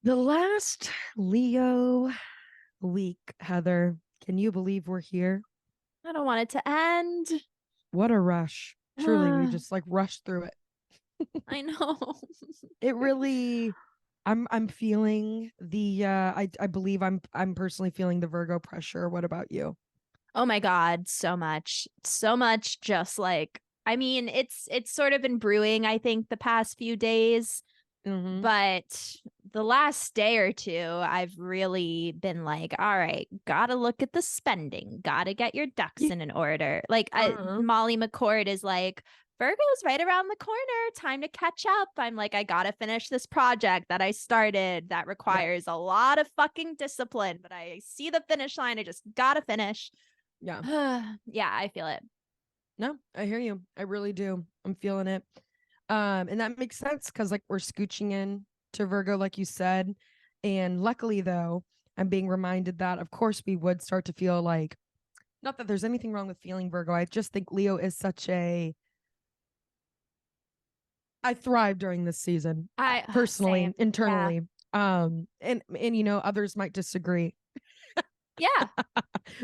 The last Leo week, Heather. Can you believe we're here? I don't want it to end. What a rush. Truly, we just like rushed through it. I know. It really I'm feeling the I believe I'm personally feeling the Virgo pressure. What about you? Oh my God, so much. So much just like it's sort of been brewing, I think, the past few days, Mm-hmm. but the last day or two, I've really been like, all right, gotta look at the spending, gotta get your ducks Yeah. in an order. Like Uh-huh. Molly McCord is like, Virgo's right around the corner, time to catch up. I'm like, I gotta finish this project that I started that Yep. requires a lot of fucking discipline, but I see the finish line. I just gotta finish. Yeah. Yeah, I feel it. No, I hear you. I really do. I'm feeling it. And that makes sense because like we're scooching in to Virgo, like you said. And luckily though, I'm being reminded that of course we would start to feel like not that there's anything wrong with feeling Virgo. I just think Leo is such a I thrive during this season, I personally, same. Yeah. internally. And you know, others might disagree. Yeah.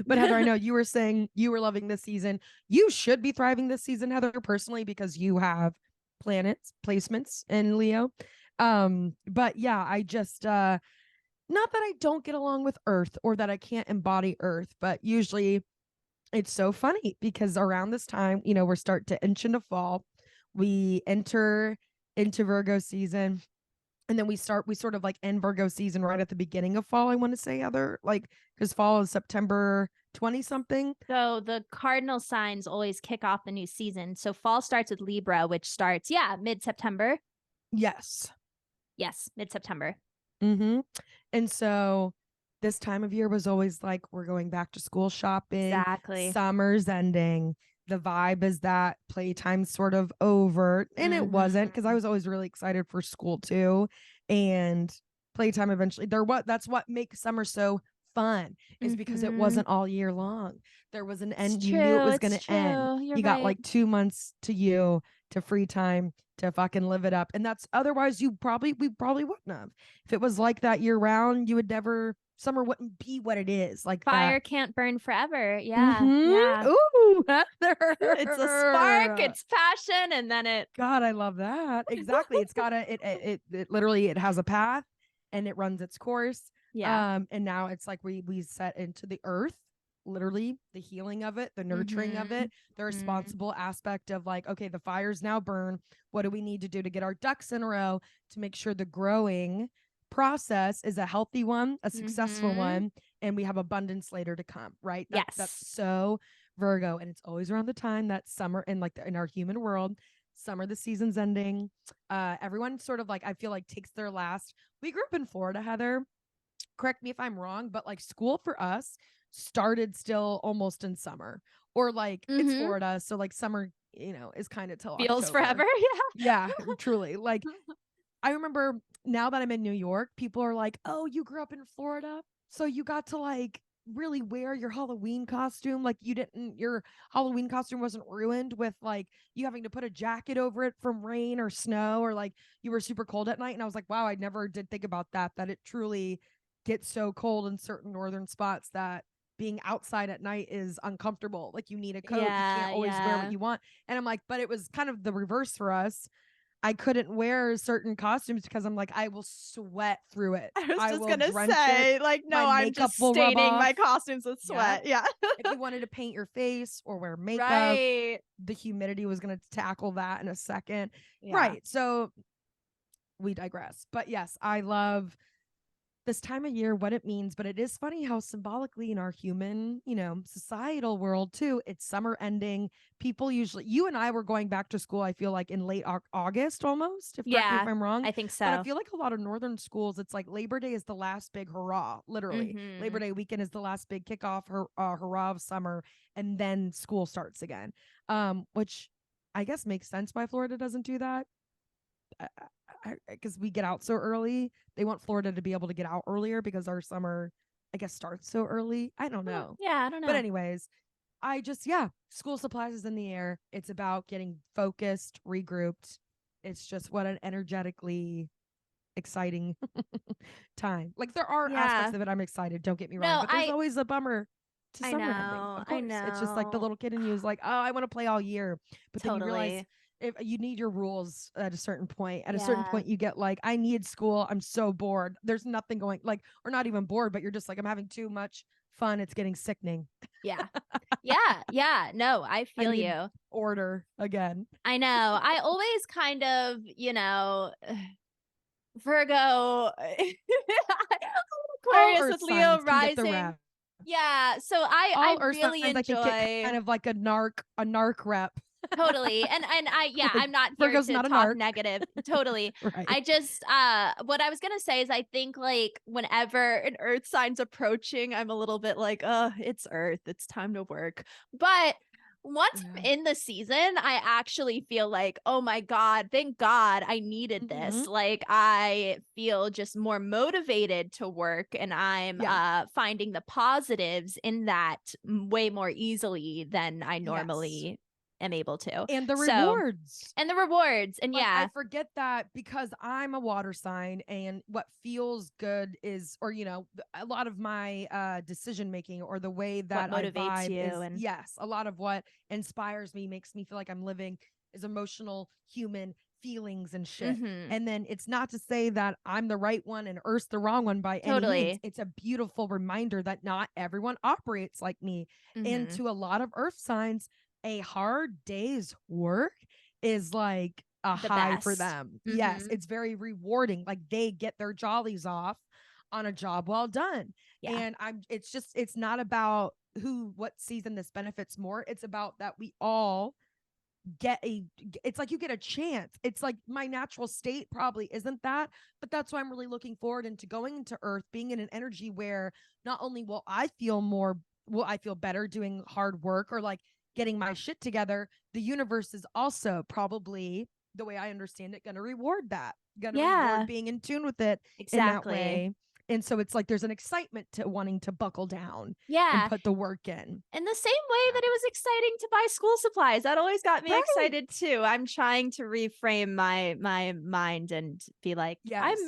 But Heather, I know you were saying you were loving this season. You should be thriving this season, Heather, personally, because you have planets, placements in Leo. But yeah, I just not that I don't get along with Earth or that I can't embody Earth, but usually it's so funny because around this time, you know, we're starting to inch into fall. We enter into Virgo season, and then we sort of like end Virgo season right at the beginning of fall. I want to say, other like because fall is September 20 something. So the cardinal signs always kick off the new season. So fall starts with Libra, which starts, yeah, mid-September. Yes. Yes, mid-September. Mm-hmm. And so this time of year was always like we're going back to school shopping, Exactly. summer's ending. The vibe is that playtime's sort of over. And it wasn't because I Mm-hmm. was always really excited for school too. And playtime eventually that's what makes summer so fun is because it Mm-hmm. wasn't all year long. There was an It's end. You knew it true. was It's gonna end. true. You're You got right. like 2 months to you to free time to fucking live it up. And that's otherwise we probably wouldn't have. If it was like that year round, you would never summer wouldn't be what it is like that. Fire can't burn forever. Yeah. Mm-hmm. Yeah. Ooh, It's a spark, it's passion, and then it. God, I love that. Exactly. It's got it literally it has a path and it runs its course. Yeah. And now it's like we set into the earth, literally the healing of it, the nurturing of Mm-hmm. it, the Mm-hmm. responsible aspect of like, okay, the fires now burn. What do we need to do to get our ducks in a row to make sure the growing process is a healthy one, a successful Mm-hmm. one, and we have abundance later to come, right? That's Yes. so Virgo, and it's always around the time that summer in like in our human world, summer the season's ending. Everyone sort of like I feel like takes their last. We grew up in Florida, Heather. Correct me if I'm wrong, but like school for us started still almost in summer, or like it's Mm-hmm. Florida, so like summer, you know, is kind of till Feels October. forever. Yeah, truly. Like I remember now that I'm in New York, people are like, "Oh, you grew up in Florida, so you got to like really wear your Halloween costume. Like you didn't your Halloween costume wasn't ruined with like you having to put a jacket over it from rain or snow or like you were super cold at night." And I was like, "Wow, I never did think about that it truly gets so cold in certain northern spots that being outside at night is uncomfortable. Like you need a coat. You can't Yeah, always wear what yeah. you want." And I'm like, "But it was kind of the reverse for us. I couldn't wear certain costumes because I'm like, I will sweat through it. I was I just will gonna drench it. say, like, My no, I'm makeup just will rub staining my off. costumes with Yeah. sweat. Yeah. If you wanted to paint your face or wear makeup, Right. the humidity was going to tackle that in a second. Yeah. Right. So we digress. But yes, I love this time of year, what it means, but it is funny how symbolically in our human, you know, societal world too, it's summer ending. People usually, you and I were going back to school, I feel like in late August almost, if correct me if Yeah, I'm wrong. I think But I so. feel like a lot of northern schools, it's like Labor Day is the last big hurrah, literally. Labor Mm-hmm. Day weekend is the last big kickoff, hurrah of summer, and then school starts again. Which I guess makes sense why Florida doesn't do that because we get out so early. They want Florida to be able to get out earlier because our summer, I guess, starts so early. I don't know. Yeah, I don't But, know. anyways, yeah, school supplies is in the air. It's about getting focused, regrouped. It's just what an energetically exciting time. Like there are Yeah. aspects of it I'm excited, don't get me wrong, No, but there's always a bummer to I summer ending. know. Of I course. It's just like the know. little kid in you is like, "Oh, I want to play all year." But then you realize Totally. if you need your rules at a certain point. At a certain Yeah. point you get like, "I need school. I'm so bored. There's nothing going like or not even bored, but you're just like, I'm having too much fun. It's getting sickening. Yeah. Yeah. Yeah. No, I I feel need you. order again." I know. I always kind of, Virgo, All Aquarius earth with Leo signs can get the rising. rep. Yeah. So I All earth really signs I think get enjoy. kind of like a narc rep. Totally. And I yeah, Like I'm not here Virgo's to not a talk narc. negative. Totally. Right. I just what I was going to say is I think like whenever an earth sign's approaching, I'm a little bit like, "Oh, it's earth. It's time to work." But once I'm Yeah. in the season, I actually feel like, "Oh my god, thank God I needed this." Mhm. Like I feel just more motivated to work and I'm Yeah. finding the positives in that way more easily than I Yes. normally am able to. And the So, rewards. and the rewards, and Like I yeah, forget that because I'm a water sign and what feels good is or a lot of my decision making or the way what that I motivates vibe you is and yes, a lot of what inspires me makes me feel like I'm living is emotional human feelings and shit. mhm, And then it's not to say that I'm the right one and Earth's the wrong one by any means. totally. It's a beautiful reminder that not everyone operates like me. And Mhm. to a lot of Earth signs, a hard day's work is like a The high for best. them. Yes, Mhm. it's very rewarding. Like they get their jollies off on a job well done. Yeah. And it's not about what season this benefits more. It's about that we all it's like you get a chance. It's like my natural state probably isn't that, but that's why I'm really looking forward into going into Earth, being in an energy where not only will I feel better doing hard work or like getting my shit together, the universe is also probably the way I understand it going to reward that, going to reward Yeah. being in tune with it in that Exactly. way. And so it's like there's an excitement to wanting to buckle down and Yeah. put the work in. In the same way Yeah. that it was exciting to buy school supplies. That always got me Right. excited too. I'm trying to reframe my mind and be like, Yes.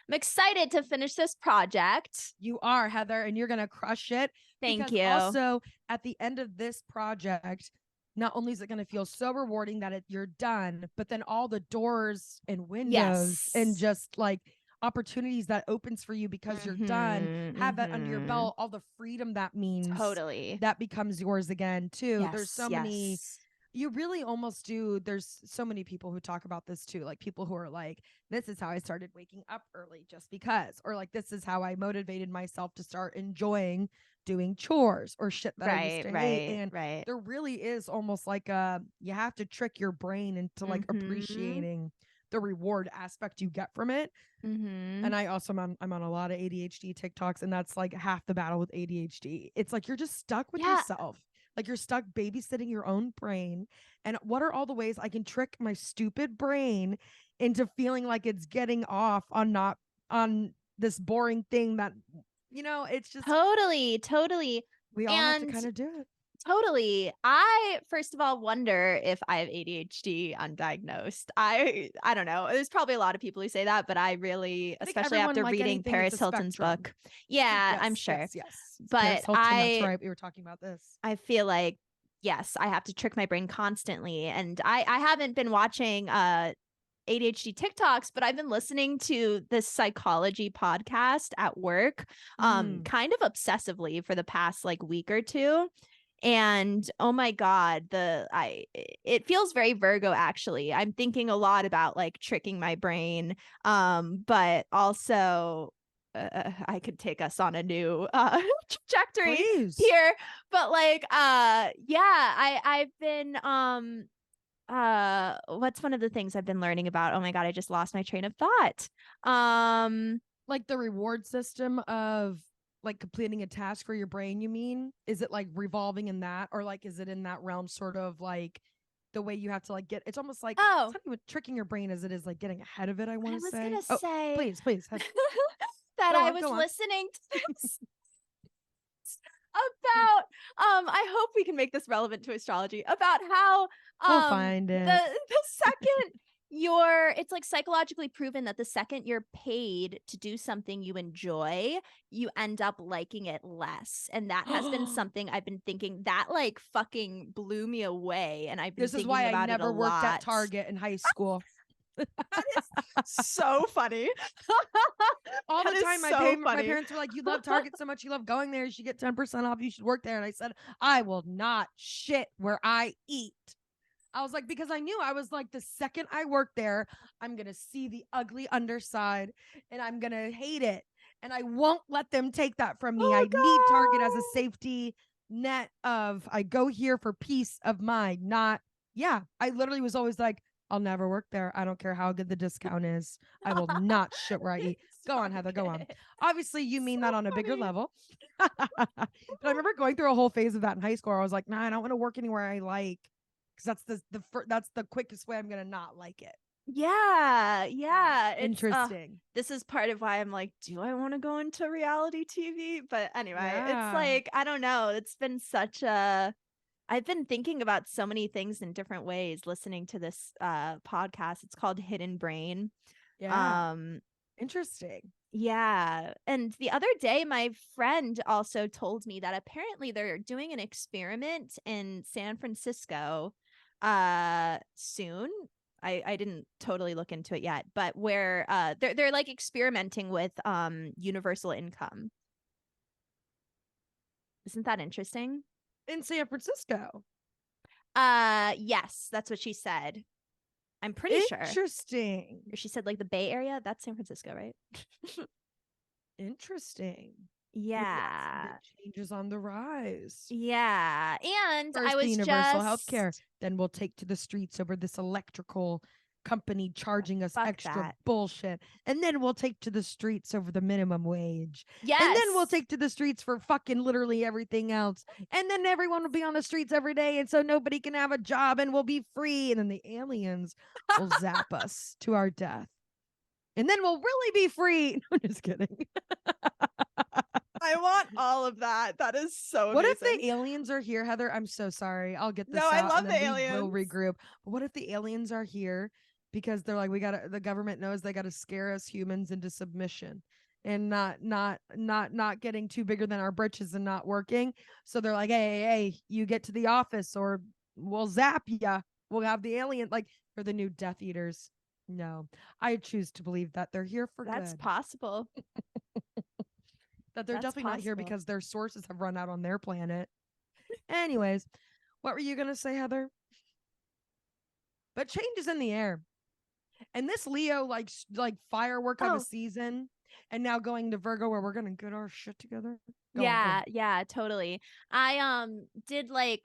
I'm excited to finish this project. You are, Heather, and you're going to crush it Thank because you. also at the end of this project, not only is it going to feel so rewarding that you're done, but then all the doors and windows and Yes. just like opportunities that opens for you because you're done, Mhm. have that under your Mhm. belt, all the freedom that means Totally. that becomes yours again, too. There's Yes. so many Yes. you really almost do. There's so many people who talk about this too, like people who are like, this is how I started waking up early just because, or like, this is how I motivated myself to start enjoying doing chores or shit that I used Right. to hate. Right. And Right. there really is almost like you have to trick your brain into like Mhm. appreciating the reward aspect you get from it. Mhm. And I also I'm on a lot of ADHD TikToks, and that's like half the battle with ADHD. It's like you're just stuck with Yeah. yourself. Like you're stuck babysitting your own brain. And what are all the ways I can trick my stupid brain into feeling like it's getting off on not on this boring thing that it's just Totally. Totally. we all have to And kind of do it. totally. I first of all wonder if I have ADHD undiagnosed. I don't know. There's probably a lot of people who say that, but I really, I think especially everyone, after like reading anything, it's a Paris Hilton's spectrum. book. Yeah, I'm Yes, sure. yes, yes. It's Paris But Hilton. That's right. We were talking about this. I feel like yes, I have to trick my brain constantly. And I haven't been watching ADHD TikToks, but I've been listening to this psychology podcast at work, Mm. kind of obsessively for the past like week or two. And oh my God, it feels very Virgo actually. I'm thinking a lot about like tricking my brain. But also I could take us on a new trajectory Please. here. But like yeah, I've been what's one of the things I've been learning about? Oh my God, I just lost my train of thought. Like the reward system of like completing a task for your brain, you mean? Is it like revolving in that, or like is it in that realm sort of like the way you have to like get it's almost like it's Oh, not even tricking your brain as it is like getting ahead of it, I I want to was say. gonna Oh, say please that go I on, was go on. listening to this about I hope we can make this relevant to astrology about how We'll find the it. the second it's like psychologically proven that the second you're paid to do something you enjoy, you end up liking it less. And that has been something I've been thinking that like fucking blew me away. And I've been This is thinking why I about it a never worked at lot. Target in high school. That is so funny. All That the is time, my so funny. parents were like, "You love Target so much, you love going there. You should get 10% off. You should work there." And I said, "I will not shit where I eat." I was like, because I knew, I was like, the second I work there, I'm gonna see the ugly underside, and I'm gonna hate it, and I won't let them take that from me. Oh, I need Target as a God. safety net of, I go here for peace of mind, not, yeah. I literally was always like, I'll never work there. I don't care how good the discount is. I will not shit where I eat. Go on, Heather, go on. Obviously, you mean So that on a bigger funny. level. But I remember going through a whole phase of that in high school. I was like, nah, I don't want to work anywhere I like, because that's the quickest way I'm gonna not like it. Yeah. It's Interesting. this is part of why I'm like, do I want to go into reality TV? But anyway, it's Yeah. like, I don't know. It's been such a I've been thinking about so many things in different ways listening to this podcast. It's called Hidden Brain. Yeah. Um Interesting. yeah. And the other day, my friend also told me that apparently they're doing an experiment in San Francisco soon. I didn't totally look into it yet, but where they're like experimenting with universal income. Isn't that interesting? In San Francisco. Yes, that's what she said. I'm pretty sure. Interesting. Or she said like the Bay Area. That's San Francisco, right? Interesting. Yeah. Changes on the rise. Yeah. And I First, the was universal health care. just Then we'll take to the streets over this electrical company charging us fuck extra that. bullshit. And then we'll take to the streets over the minimum wage. Yes. And then we'll take to the streets for fucking literally everything else. And then everyone will be on the streets every day. And so nobody can have a job and we'll be free. And then the aliens will zap us to our death. And then we'll really be free. No, I'm just kidding. I want all of that. That is so What amazing. if the aliens are here, Heather? I'm so sorry. I'll get this No, out. I love and the then aliens. We will regroup. But what if the aliens are here because they're like, the government knows they gotta scare us humans into submission and not getting too bigger than our britches and not working. So they're like, hey, you get to the office or we'll zap ya. We'll have the alien, like, for the new Death Eaters. No, I choose to believe that they're here for That's good. possible. That they're That's definitely not here possible. because their sources have run out on their planet. Anyways, what were you gonna say, Heather? But change is in the air, and this Leo like firework of a season, and now going to Virgo where we're gonna get our shit together. Go on. Yeah, totally. I did like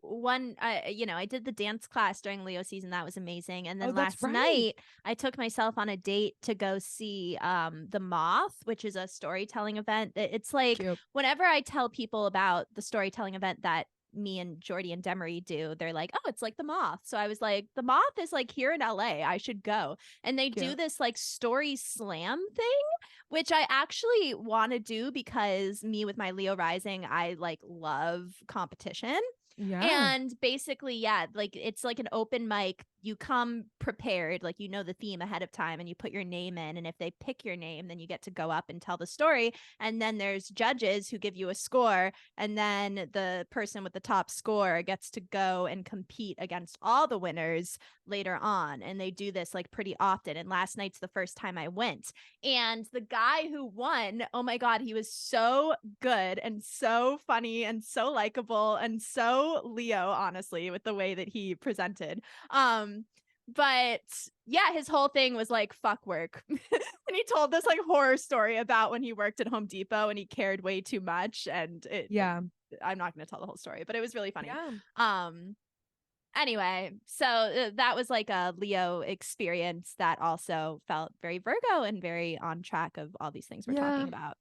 I did the dance class during Leo season. That was amazing. And then That's last right. night I took myself on a date to go see The Moth, which is a storytelling event. It's like Cute. whenever I tell people about the storytelling event that me and Jordy and Demery do, they're like, oh, it's like The Moth. So I was like, The Moth is like here in LA. I should go. And they do this like story slam thing, which I actually want to do because me with my Leo rising, I like love competition. Yeah. And basically, yeah, like it's like an open mic. You come prepared, like you know the theme ahead of time, and you put your name in. And if they pick your name, then you get to go up and tell the story. And then there's judges who give you a score. And then the person with the top score gets to go and compete against all the winners later on. And they do this like pretty often. And last night's the first time I went. And the guy who won, oh my God, he was so good and so funny and so likable and so Leo, honestly, with the way that he presented. But yeah, his whole thing was like fuck work. And he told this like horror story about when he worked at Home Depot and he cared way too much. And I'm not gonna tell the whole story, but it was really funny. Yeah. Anyway, so that was like a Leo experience that also felt very Virgo and very on track of all these things we're talking about.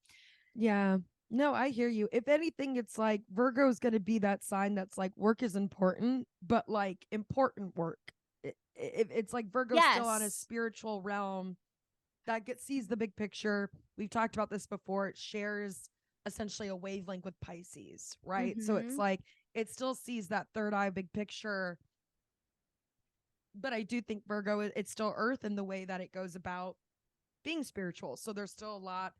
Yeah. No, I hear you. If anything, it's like Virgo is going to be that sign that's like work is important, but like important work. It's like Virgo's still on a spiritual realm that sees the big picture. We've talked about this before. It shares essentially a wavelength with Pisces, right? So it's like it still sees that third eye big picture but I do think Virgo, it's still earth in the way that it goes about being spiritual. So there's still a lot.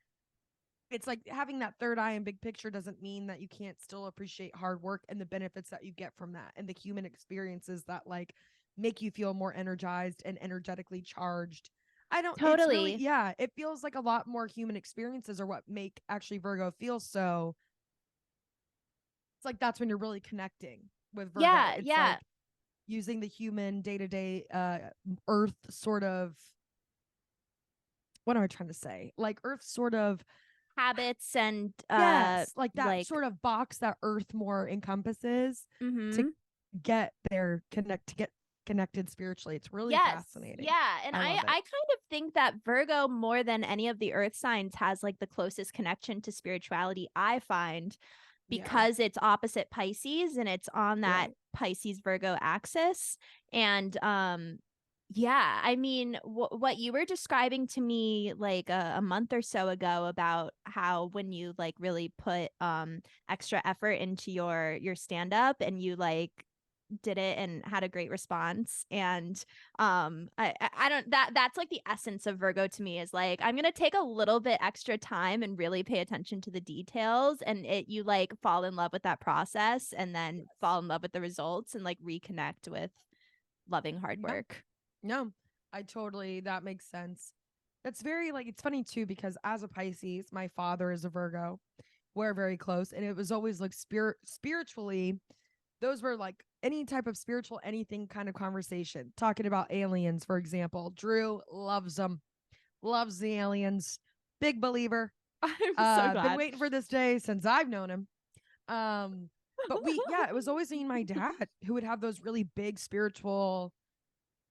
It's like having that third eye and big picture doesn't mean that you can't still appreciate hard work and the benefits that you get from that and the human experiences that like make you feel more energized and energetically charged. I don't, it's really, Totally. yeah, it feels like a lot more human experiences are what make actually Virgo feel so. It's like that's when you're really connecting with Virgo. Yeah, It's yeah. like using the human day-to-day earth sort of, what am I trying to say? Like earth sort of, Habits and yes, like that like sort of box that earth more encompasses to mm-hmm. get there, to get connected spiritually. It's really Yes. fascinating. Yeah. And I I love it. kind of think that Virgo, more than any of the earth signs, has like the closest connection to spirituality, I find, Yeah. because it's opposite Pisces and it's on that Right. Pisces Virgo axis. And yeah, I mean, what you were describing to me like a month or so ago about how when you like really put extra effort into your stand up and you like did it and had a great response, and I don't, that's like the essence of Virgo to me, is like I'm gonna take a little bit extra time and really pay attention to the details, and it, you like fall in love with that process and then fall in love with the results and like reconnect with loving hard No, work. no, I totally, that makes sense. That's very like, it's funny too, because as a Pisces, my father is a Virgo. We're very close. And it was always like spiritually, those were like any type of spiritual anything kind of conversation. Talking about aliens, for example. Drew loves them, loves the aliens. Big believer. I'm so Been glad. waiting for this day since I've known him. Um, but yeah, it was always me and my dad who would have those really big spiritual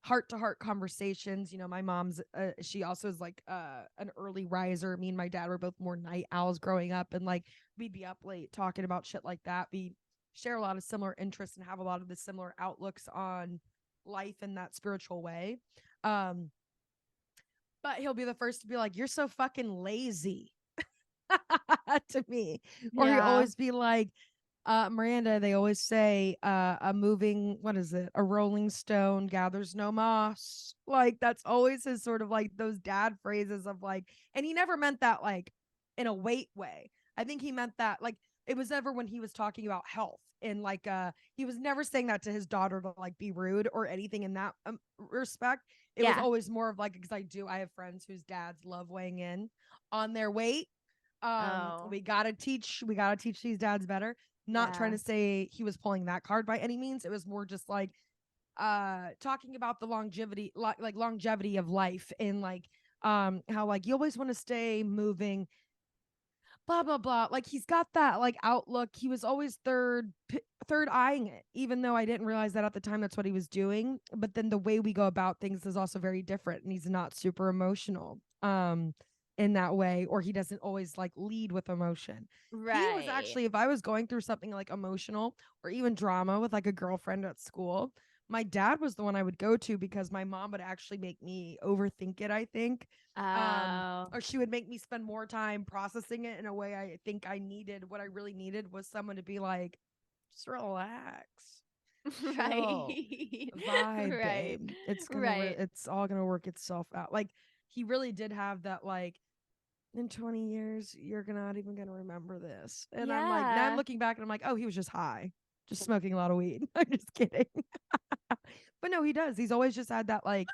heart to heart conversations. You know, my mom's, she also is like an early riser. Me and my dad were both more night owls growing up, and like we'd be up late talking about shit like that. We share a lot of similar interests and have a lot of the similar outlooks on life in that spiritual way. Um, but he'll be the first to be like, "You're so fucking lazy," to me. Or he Yeah. always be like, Miranda, they always say, a moving, what is it? A rolling stone gathers no moss. Like that's always his sort of like those dad phrases of like, and he never meant that like in a weight way. I think he meant that like it was ever when he was talking about health, and like he was never saying that to his daughter to like be rude or anything in that respect. It was Yeah. always more of like, because I have friends whose dads love weighing in on their weight. Oh. We gotta teach these dads better. Not trying Yeah. to say he was pulling that card by any means. It was more just like talking about the longevity of life, and like how like you always want to stay moving, blah blah blah. Like he's got that like outlook. He was always third eyeing it, even though I didn't realize that at the time that's what he was doing. But then the way we go about things is also very different, and he's not super emotional in that way, or he doesn't always like lead with emotion. He was Right. actually, if I was going through something like emotional or even drama with like a girlfriend at school, my dad was the one I would go to, because my mom would actually make me overthink it, I think. Oh. Or she would make me spend more time processing it in a way I think I needed. What I really needed was someone to be like, just relax, chill, Right. vibe, Right. babe. Right. It's all gonna work itself out. Like he really did have that like, in 20 years, you're not even gonna remember this. And I'm like, now I'm Yeah. looking back and I'm like, oh, he was just high, just smoking a lot of weed. I'm just kidding. But no, he does. He's always just had that like,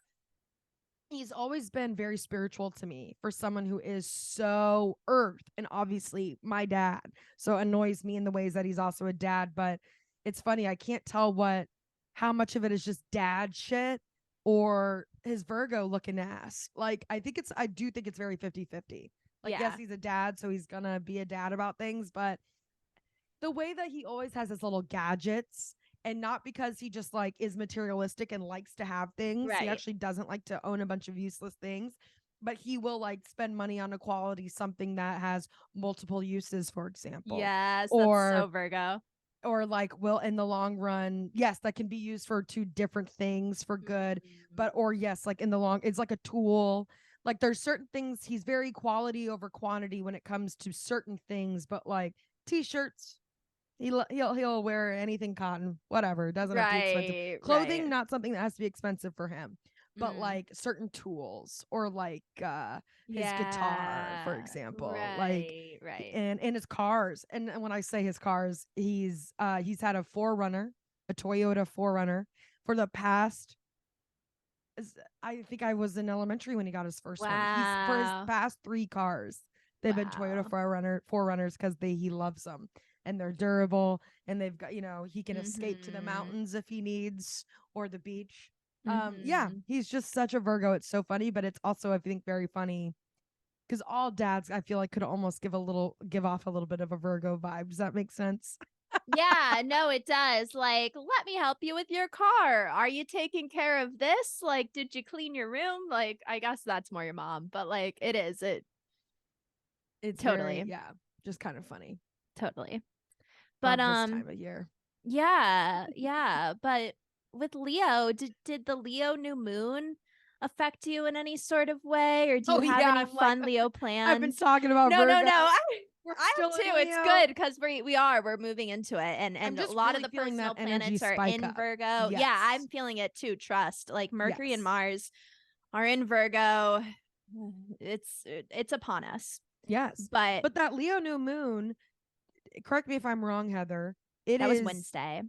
he's always been very spiritual to me for someone who is so earth, and obviously my dad so annoys me in the ways that he's also a dad. But it's funny, I can't tell what, how much of it is just dad shit or his Virgo looking ass. Like I do think it's very 50-50. Like yes, Yeah. he's a dad, so he's gonna be a dad about things, but the way that he always has his little gadgets, and not because he just like is materialistic and likes to have things. He Right. actually doesn't like to own a bunch of useless things, but he will like spend money on a quality something that has multiple uses, for example. Yes, that's so or Virgo. or like will in the long run, yes, that can be used for two different things for good. Mhm. But or yes, like in the long, it's like a tool. Like there's certain things he's very quality over quantity when it comes to certain things, but like t-shirts, He'll wear anything cotton, whatever. Doesn't have to be expensive. Right, Clothing, right. not something that has to be expensive for him, but Mm. like certain tools or like his guitar, for Yeah. example, like Right, right. and his cars. And when I say his cars, he's had a Toyota 4Runner for the past. I think I was in elementary when he got his first one. He's for his Wow. past 3 cars. They've been Toyota Wow. 4Runners because he loves them and they're durable and they've got he can escape to the Mhm. mountains if he needs or the beach. Yeah, Mhm. he's just such a Virgo. It's so funny, but it's also I think very funny because all dads I feel like could almost give off a little bit of a Virgo vibe. Does that make sense? Yeah, no, it does. Like, let me help you with your car. Are you taking care of this? Like, did you clean your room? Like, I guess that's more your mom, but like, it is. It It's very, totally, yeah, just kind of funny. totally. But Love this time of year. yeah, yeah. But with Leo, did the Leo new moon affect you in any sort of way, or do you Oh have yeah, any I'm like fun Leo I've been plans? talking about No, no, Virgo. no. We're I am still too. in It's Leo. good because we're moving into it, I'm and a just lot of really the feeling that personal energy planets are spike in up. Virgo. Yes. Yeah, I'm feeling it too. Trust. Like Mercury and Yes. Mars are in Virgo. It's upon us. Yes. But But that Leo new moon, correct me if I'm wrong, Heather. It that was is Wednesday.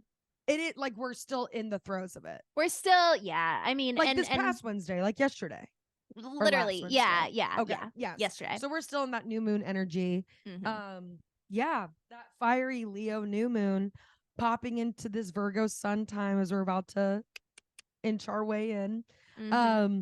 like we're still in the throes of it. We're still, yeah. I mean, Like this and past Wednesday, like yesterday. Or last literally, yeah, Wednesday. yeah, Okay. yeah. Yes. Yesterday. So we're still in that new moon energy. Mm-hmm. Yeah, that fiery Leo new moon popping into this Virgo sun time as we're about to inch our way in. Mm-hmm.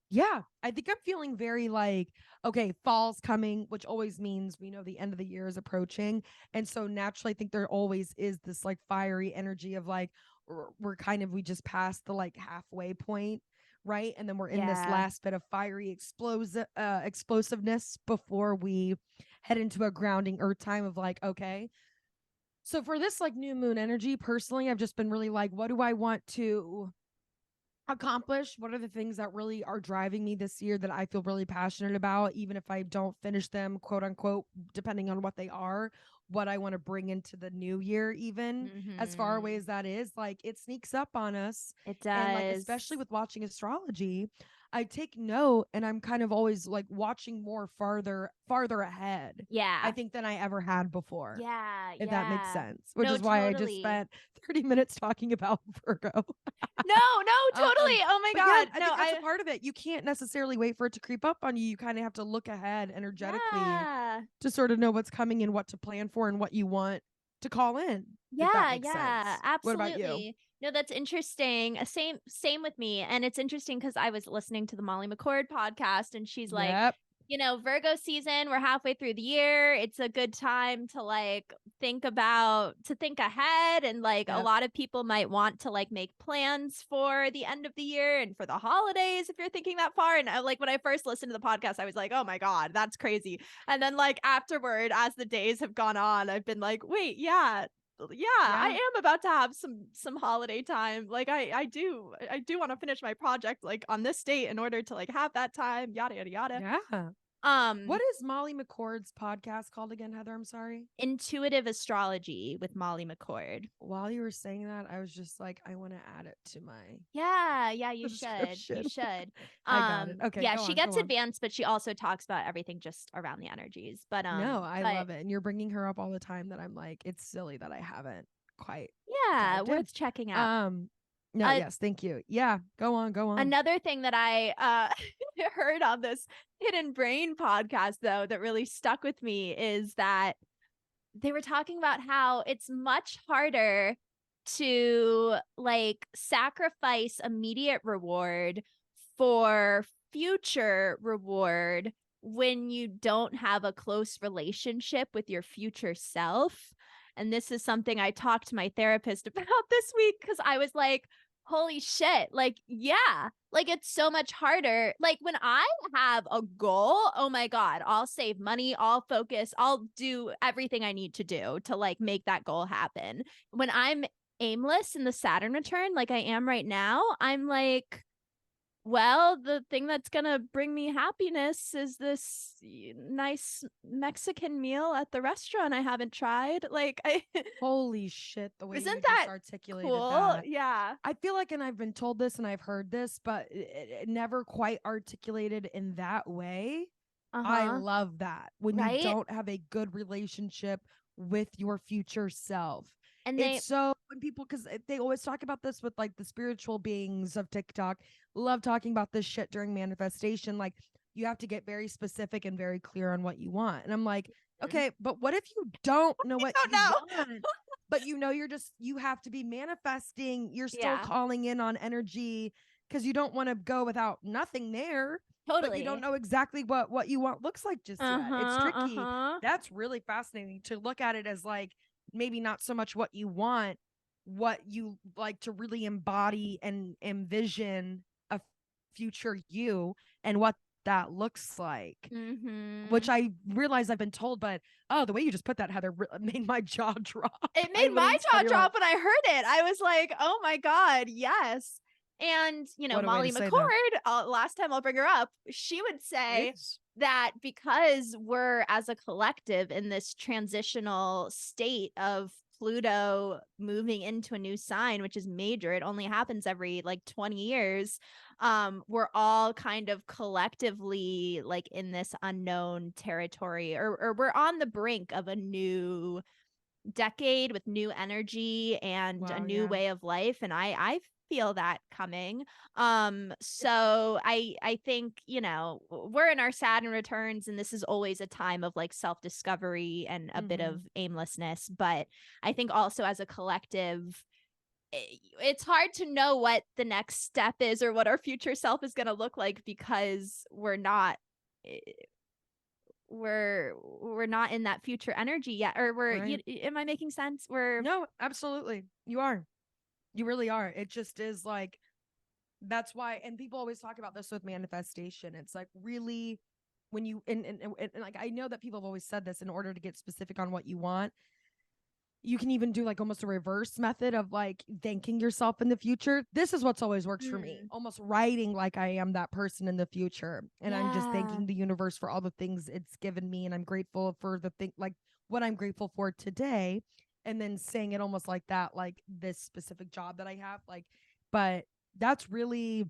Yeah, I think I'm feeling very like, okay, fall's coming, which always means we know the end of the year is approaching. And so naturally, I think there always is this like fiery energy of like, we just passed the like halfway point, right? And then we're in this Yeah. last bit of fiery explosiveness before we head into a grounding earth time of like, okay. So for this like new moon energy, personally, I've just been really like, what do I want to accomplish? What are the things that really are driving me this year that I feel really passionate about, even if I don't finish them, quote unquote, depending on what they are, what I want to bring into the new year, even as far away Mm-hmm. as that is, like it sneaks up on us. It And like, does. especially with watching astrology, I take note and I'm kind of always like watching more farther ahead, I Yeah. think, than I ever had before. Yeah. If that makes Yeah. sense, which No, is why I just totally. spent 30 minutes talking about Virgo. No, no, totally. Oh my But yeah, God. I No, think that's a part of it. You can't necessarily wait for it to creep up on you. You kind of have to look ahead energetically yeah. to sort of know what's coming and what to plan for and what you want to call in, if that Yeah, makes yeah, sense. What about you? absolutely. No, that's interesting. Same with me. And it's interesting because I was listening to the Molly McCord podcast and she's like, Yep. Virgo season, we're halfway through the year. It's a good time to like think ahead. And like a Yep. lot of people might want to like make plans for the end of the year and for the holidays if you're thinking that far. And like when I first listened to the podcast, I was like, oh my God, that's crazy. And then like afterward, as the days have gone on, I've been like, wait, yeah, I Yeah. am about to have some holiday time. Like I do want to finish my project like on this date in order to like have that time, yada yada yada. Yeah. um What is Molly McCord's podcast called again, Heather? I'm sorry. Intuitive Astrology with Molly McCord. While you were saying that, I was just like, I want to add it to my Yeah, you should. subscription. You should. I got it. Okay, Yeah, go she on, go gets on. advanced, but she also talks about everything just around the energies. No, I But love it. And you're bringing her up all the time that I'm like, it's silly that I haven't quite yeah, dived in. worth checking out. No, Uh, yes, thank you. Yeah, go on, go on. Another thing that I heard on this Hidden Brain podcast, though, that really stuck with me is that they were talking about how it's much harder to like sacrifice immediate reward for future reward when you don't have a close relationship with your future self. And this is something I talked to my therapist about this week because I was like, holy shit, like, yeah, like it's so much harder. Like when I have a goal, oh my God, I'll save money, I'll focus, I'll do everything I need to do to like make that goal happen. When I'm aimless in the Saturn return, like I am right now, I'm like, Well, the thing that's gonna bring me happiness is this nice Mexican meal at the restaurant I haven't tried. Like, Holy shit, the way isn't you just that articulated cool? that. Yeah. I feel like, and I've been told this and I've heard this, but it never quite articulated in that way. I Uh-huh. love that when you Right? don't have a good relationship with your future self. And It's they so when people, because they always talk about this with like the spiritual beings of TikTok, love talking about this shit during manifestation. Like, you have to get very specific and very clear on what you want. And I'm like, okay, but what if you don't know what don't you know. want? But you have to be manifesting. You're still Yeah. calling in on energy because you don't want to go without nothing there, but you don't Totally. know exactly what you want looks like just yet. It's Uh-huh. tricky. Uh-huh. That's really fascinating to look at it as like maybe not so much what you want, what you like to really embody and envision a future you and what that looks like. Which Mm-hmm. I realize I've been told, but oh, the way you just put that, Heather, made my jaw drop. It I made my literally jaw said, you're like, drop when I heard it. I was like, oh my God, yes. And, what a way to Molly say that. McCord, last time I'll bring her up, she would say Please. that because we're as a collective in this transitional state of Pluto moving into a new sign, which is major, it only happens every like 20 years. We're all kind of collectively like in this unknown territory, or we're on the brink of a new decade with new energy and a Wow, new yeah. way of life, and I feel that coming. So I think, we're in our Saturn returns, and this is always a time of like self-discovery and a bit of aimlessness, but I think also as a collective, it's hard to know what the next step is or what our future self is going to look like, because eh, we're not in that future energy yet, or Right. am I making sense? We're No, absolutely. You are. You really are. It just is like, that's why, and people always talk about this with manifestation. It's like really when you, and like, I know that people have always said this in order to get specific on what you want. You can even do like almost a reverse method of like thanking yourself in the future. This is what's always works for me. Almost writing like I am that person in the future. And I'm just yeah. thanking the universe for all the things it's given me. And I'm grateful for the thing, like what I'm grateful for today. And then saying it almost like that, like this specific job that I have. Like, but that's really,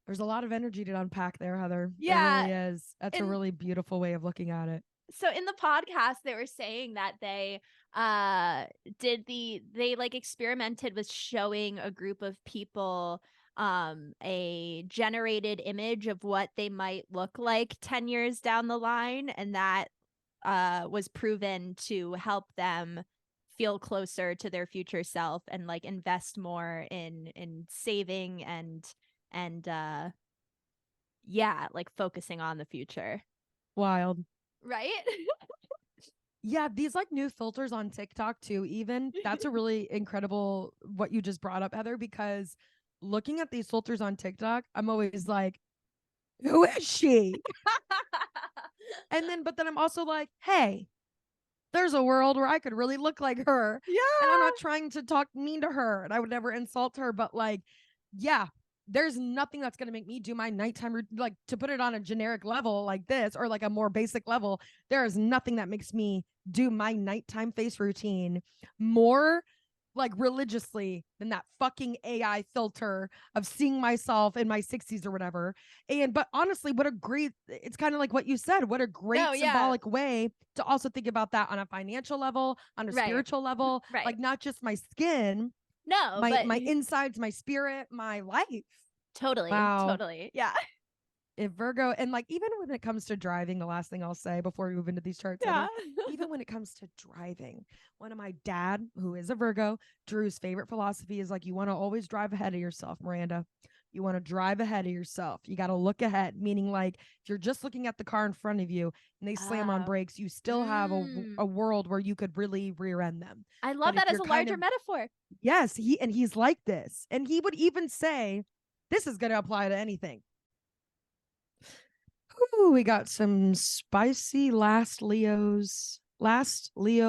there's a lot of energy to unpack there, Heather. There Yeah. really is. That's a And really beautiful way of looking at it. so in the podcast they were saying that they they like experimented with showing a group of people a generated image of what they might look like 10 years down the line, and that was proven to help them feel closer to their future self and like invest more in saving and yeah, like focusing on the future. Wild. Right? Yeah, these like new filters on TikTok too, even that's a really incredible what you just brought up, Heather, because looking at these filters on TikTok, I'm always like, who is she? And then, but then I'm also like, hey, there's a world where I could really look like her. And I'm Yeah. not trying to talk mean to her and I would never insult her, but like, yeah, there's nothing that's going to make me do my nighttime, like to put it on a generic level like this or like a more basic level. There is nothing that makes me do my nighttime face routine more like religiously than that fucking AI filter of seeing myself in my 60s or whatever. And but honestly, what a great, it's kind of like what you said, what a great No, yeah. symbolic way to also think about that on a financial level, on a Right. spiritual level, Right. like not just my skin, No, my but my insides, my spirit, my life. totally. Wow. Totally. Yeah. If Virgo, and like even when it comes to driving, the last thing I'll say before we move into these charts, Yeah. Heather, even when it comes to driving, one of my dad, who is a Virgo, Drew's favorite philosophy is like, you want to always drive ahead of yourself, Miranda. You want to drive ahead of yourself. You got to look ahead, meaning like if you're just looking at the car in front of you and they slam on Oh. brakes, you still have a world where you could really rear end them. I love But if that as you're a kind larger of, metaphor. yes, he's like this. And he would even say, this is going to apply to anything. Ooh, we got some spicy last Leo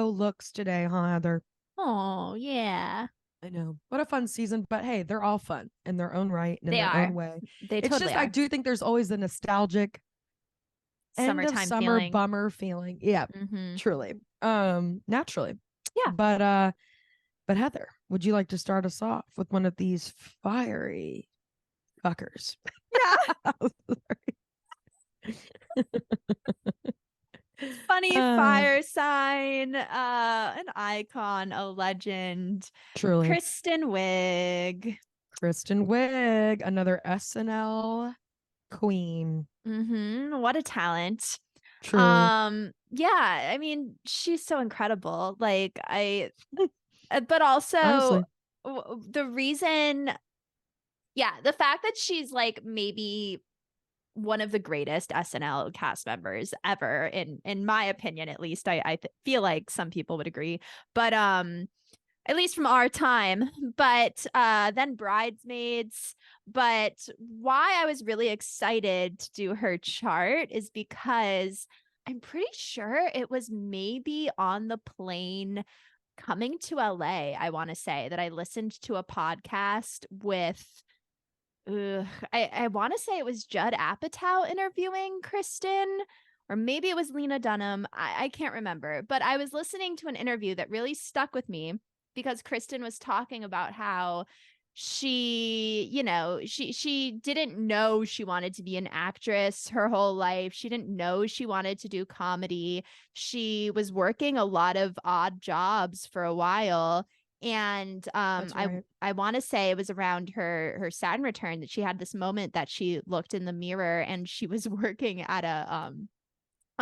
looks today, huh, Heather? Oh, yeah. I know. What a fun season. But hey, they're all fun in their own right and in They their own are. way. They It's totally just, I are. do think there's always the nostalgic end of Summertime summer feeling. bummer feeling. Yeah, Mm-hmm. truly. Naturally. Yeah. But Heather, would you like to start us off with one of these fiery fuckers? Yeah. Funny uh, fire sign, an icon, a legend. truly. Kristen Wiig. Kristen Wiig, another SNL queen. What a talent. Truly. Yeah, I mean, she's so incredible. Like but also Honestly. the reason, yeah, the fact that she's like maybe one of the greatest SNL cast members ever, in my opinion, at least. I feel like some people would agree, but at least from our time. But then Bridesmaids. But why I was really excited to do her chart is because I'm pretty sure it was maybe on the plane coming to LA, I want to say, that I listened to a podcast with I want to say it was Judd Apatow interviewing Kristen, or maybe it was Lena Dunham. I can't remember, but I was listening to an interview that really stuck with me because Kristen was talking about how she didn't know she wanted to be an actress her whole life. She didn't know she wanted to do comedy. She was working a lot of odd jobs for a while. And That's right. I want to say it was around her Saturn return that she had this moment that she looked in the mirror and she was working at a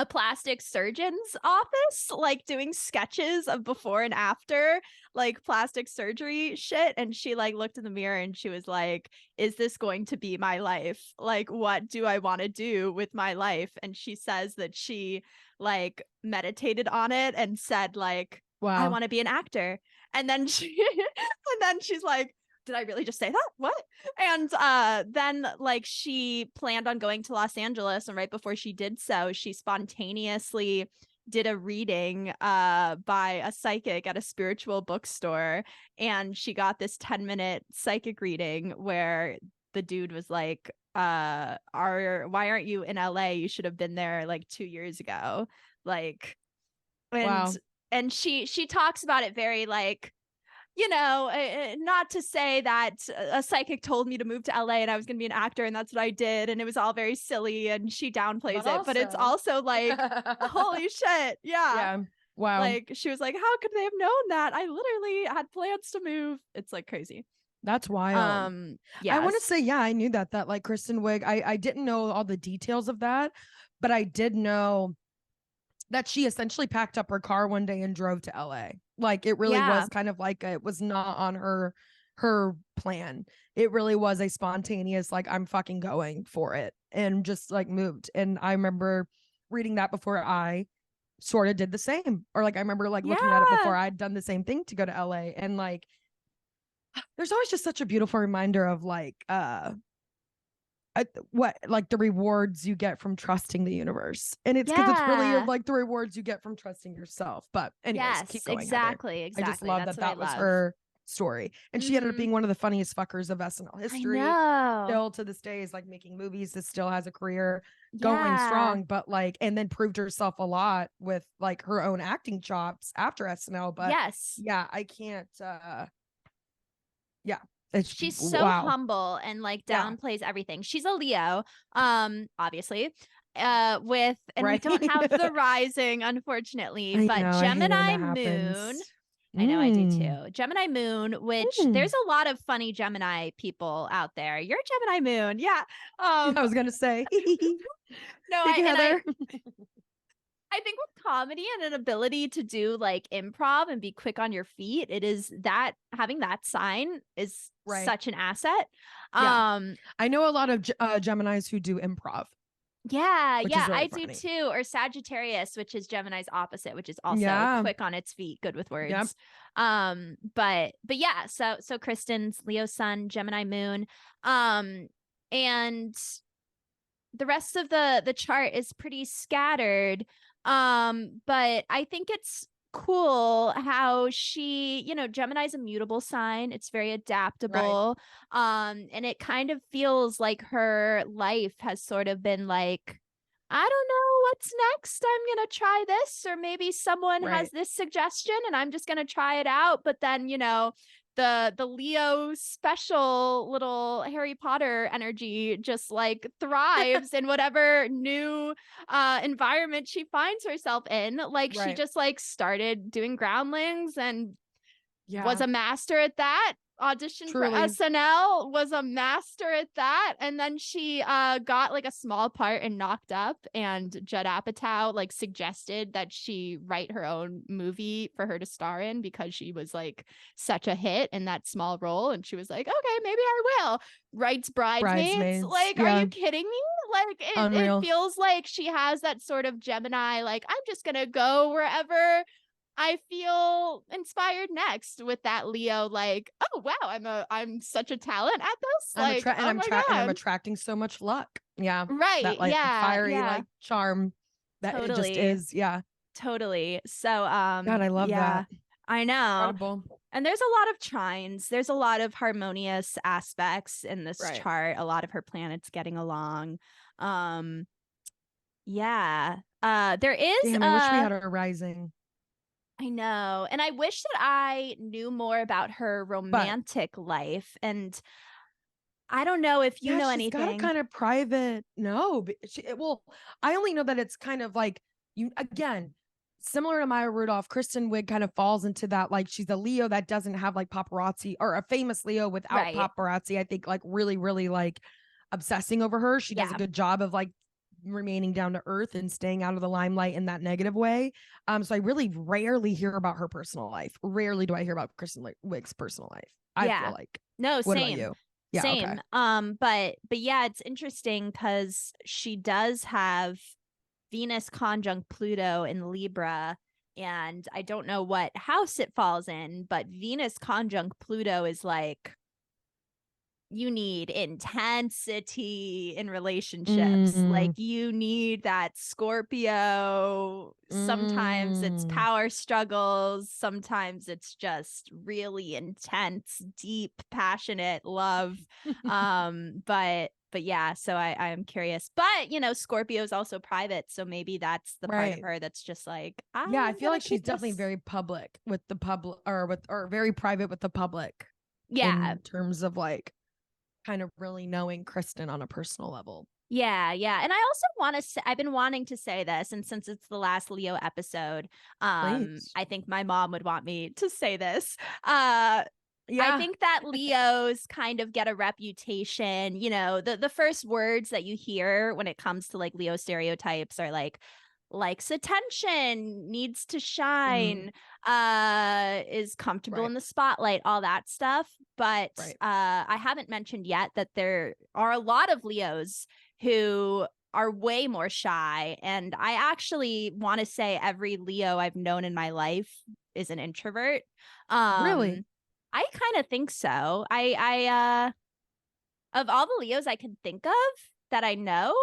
plastic surgeon's office, like doing sketches of before and after, like plastic surgery shit. And she like looked in the mirror and she was like, is this going to be my life? Like, what do I want to do with my life? And she says that she like meditated on it and said, like, I Wow. want to be an actor. And then she's like, did I really just say that? What? And then like she planned on going to Los Angeles, and right before she did so, she spontaneously did a reading by a psychic at a spiritual bookstore, and she got this 10-minute psychic reading where the dude was like, why aren't you in LA? You should have been there like 2 years ago. Like, and Wow. she talks about it very like, not to say that a psychic told me to move to LA and I was going to be an actor and that's what I did. And it was all very silly and she downplays it, but it's also like, holy shit. Yeah. Yeah. Wow. Like she was like, how could they have known that? I literally had plans to move. It's like crazy. That's wild. Yes. I want to say, yeah, I knew that like Kristen Wiig, I didn't know all the details of that, but I did know that she essentially packed up her car one day and drove to LA. Like it really was kind of like it was not on her plan. It really was a spontaneous, like, I'm fucking going for it, and just like moved. And I remember reading that before I sort of did the same, or like I remember like looking at it before I'd done the same thing to go to LA. And like there's always just such a beautiful reminder of like what like the rewards you get from trusting the universe, and it's because it's really like the rewards you get from trusting yourself. But anyways, keep going, exactly. Heather. I just love That's that was her story, and she ended up being one of the funniest fuckers of SNL history. Still to this day is like making movies, that still has a career going strong, but like, and then proved herself a lot with like her own acting chops after SNL. But yeah, I can't yeah, she's so humble and like downplays everything. She's a Leo, obviously, with, and we don't have the rising, unfortunately, but Gemini moon. I know, I do too. Gemini moon, which there's a lot of funny Gemini people out there. You're Gemini moon. Yeah. I was gonna say no, I think with comedy and an ability to do like improv and be quick on your feet, it is that having that sign is such an asset. I know a lot of Geminis who do improv. Yeah, really I funny. Do too. Or Sagittarius, which is Gemini's opposite, which is also quick on its feet, good with words. But yeah, so Kristen's Leo sun, Gemini moon. And the rest of the chart is pretty scattered. But I think it's cool how she, Gemini's a mutable sign. It's very adaptable. And it kind of feels like her life has sort of been like, I don't know what's next. I'm going to try this, or maybe someone has this suggestion and I'm just going to try it out. But then, the Leo special little Harry Potter energy just like thrives in whatever new environment she finds herself in. Like she just like started doing Groundlings and was a master at that. Auditioned for SNL, was a master at that, and then she got like a small part in Knocked Up, and Judd Apatow like suggested that she write her own movie for her to star in because she was like such a hit in that small role, and she was like, okay, maybe I will. Writes Bridesmaids. Like, are you kidding me? Like it feels like she has that sort of Gemini, like, I'm just gonna go wherever I feel inspired next with that Leo, like, oh wow, I'm such a talent at this. Like, and I'm attracting so much luck. Yeah. Right. That like fiery like charm that it just is. Yeah. Totally. So God, I love that. I know. Incredible. And there's a lot of trines. There's a lot of harmonious aspects in this chart. A lot of her planets getting along. Yeah. There is Damn, I wish we had her rising. I know. And I wish that I knew more about her romantic life. And I don't know if you know anything. She's got a kind of private. No, but I only know that it's kind of like again, similar to Maya Rudolph, Kristen Wiig kind of falls into that. Like she's a Leo that doesn't have like paparazzi, or a famous Leo without paparazzi. I think like really, really like obsessing over her. She does a good job of like remaining down to earth and staying out of the limelight in that negative way. So I really rarely hear about her personal life. Rarely do I hear about Kristen Wiig's personal life. I feel like. No, what same. About you? Yeah, same. Okay. But yeah, it's interesting because she does have Venus conjunct Pluto in Libra, and I don't know what house it falls in, but Venus conjunct Pluto is like, you need intensity in relationships. Like you need that Scorpio. Sometimes it's power struggles. Sometimes it's just really intense, deep, passionate love. But yeah, so I am curious. But Scorpio is also private, so maybe that's the part of her that's just like, I feel like she's definitely very public with the public, or very private with the public. Yeah, in terms of like kind of really knowing Kristen on a personal level. Yeah. And I also want to say, I've been wanting to say this, and since it's the last Leo episode, I think my mom would want me to say this. I think that Leos kind of get a reputation, the first words that you hear when it comes to like Leo stereotypes are like, likes attention, needs to shine, is comfortable in the spotlight, all that stuff. But I haven't mentioned yet that there are a lot of Leos who are way more shy. And I actually want to say every Leo I've known in my life is an introvert. Really? I kind of think so. I of all the Leos I can think of that I know,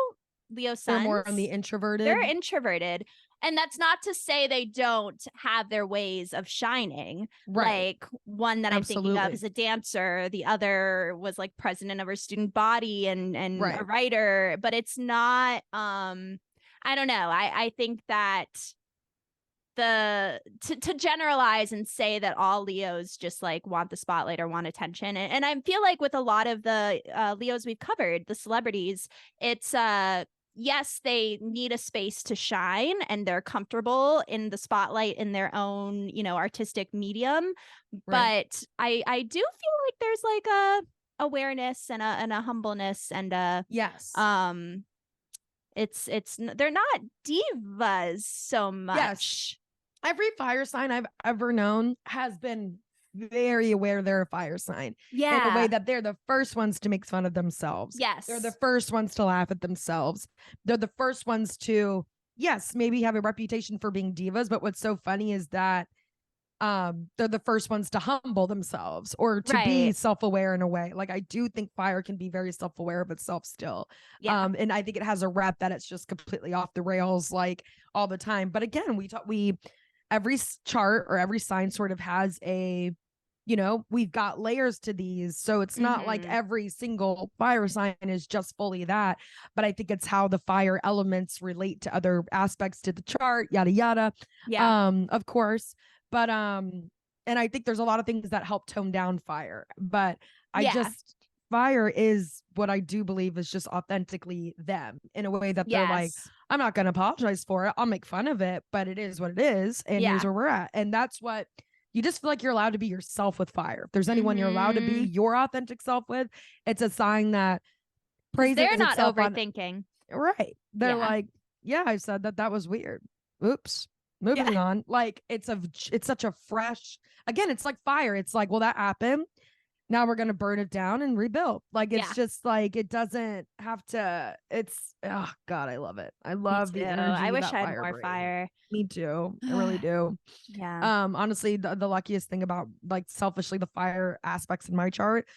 Leo suns, they're more on the introverted. They're introverted. And that's not to say they don't have their ways of shining. Like one that I'm thinking of is a dancer. The other was like president of her student body and a writer. But it's not, I don't know. I think that to generalize and say that all Leos just like want the spotlight or want attention. And I feel like with a lot of the Leos we've covered, the celebrities, it's yes, they need a space to shine and they're comfortable in the spotlight in their own, artistic medium. But I do feel like there's like a awareness and a humbleness and it's they're not divas so much. Every fire sign I've ever known has been very aware they're a fire sign. In a way that they're the first ones to make fun of themselves. They're the first ones to laugh at themselves. They're the first ones to, maybe have a reputation for being divas. But what's so funny is that they're the first ones to humble themselves or to be self-aware in a way. Like I do think fire can be very self-aware of itself still. And I think it has a rep that it's just completely off the rails like all the time. But again, every chart or every sign sort of has a, we've got layers to these. So it's not like every single fire sign is just fully that. But I think it's how the fire elements relate to other aspects to the chart, yada, yada. Yeah. Of course. But, and I think there's a lot of things that help tone down fire. But fire is what I do believe is just authentically them in a way that they're like, I'm not going to apologize for it. I'll make fun of it, but it is what it is. And here's where we're at. And that's what you just feel like you're allowed to be yourself with fire. If there's anyone you're allowed to be your authentic self with, it's a sign that praises they're not itself overthinking. Right. They're like, yeah, I said that was weird. Oops. Moving on. Like it's such a fresh, again, it's like fire. It's like, well, that happened. Now we're going to burn it down and rebuild. Like, it's just like, it doesn't have to, oh God, I love it. I love the energy. I wish that I had fire more brings. fire. Me too. I really do. Yeah. Honestly, the luckiest thing about like selfishly the fire aspects in my chart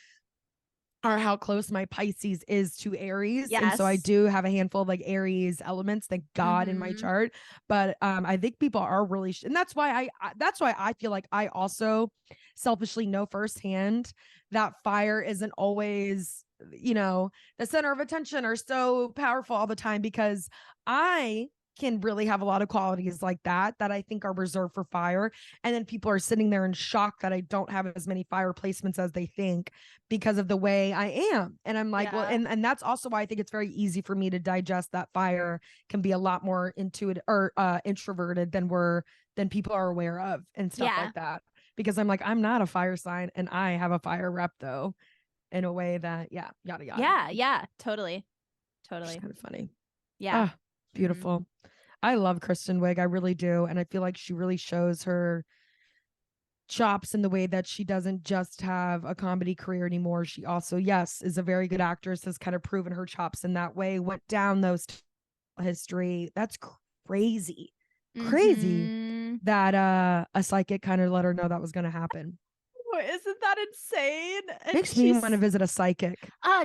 are how close my Pisces is to Aries. And so I do have a handful of like Aries elements, thank God, in my chart. But I think people are really, and that's why I feel like I also selfishly know firsthand that fire isn't always, the center of attention or so powerful all the time, because I can really have a lot of qualities like that I think are reserved for fire. And then people are sitting there in shock that I don't have as many fire placements as they think because of the way I am. And I'm like, well, and that's also why I think it's very easy for me to digest that fire can be a lot more intuitive or introverted than people are aware of and stuff like that. Because I'm like, I'm not a fire sign and I have a fire rep though, in a way that, yada, yada. Yeah, totally. It's kind of funny. Yeah. Beautiful. I love Kristen Wiig. I really do. And I feel like she really shows her chops in the way that she doesn't just have a comedy career anymore. She also, is a very good actress, has kind of proven her chops in that way, went down those history. That's crazy. Crazy that a psychic kind of let her know that was going to happen. Isn't that insane? Makes me want to visit a psychic.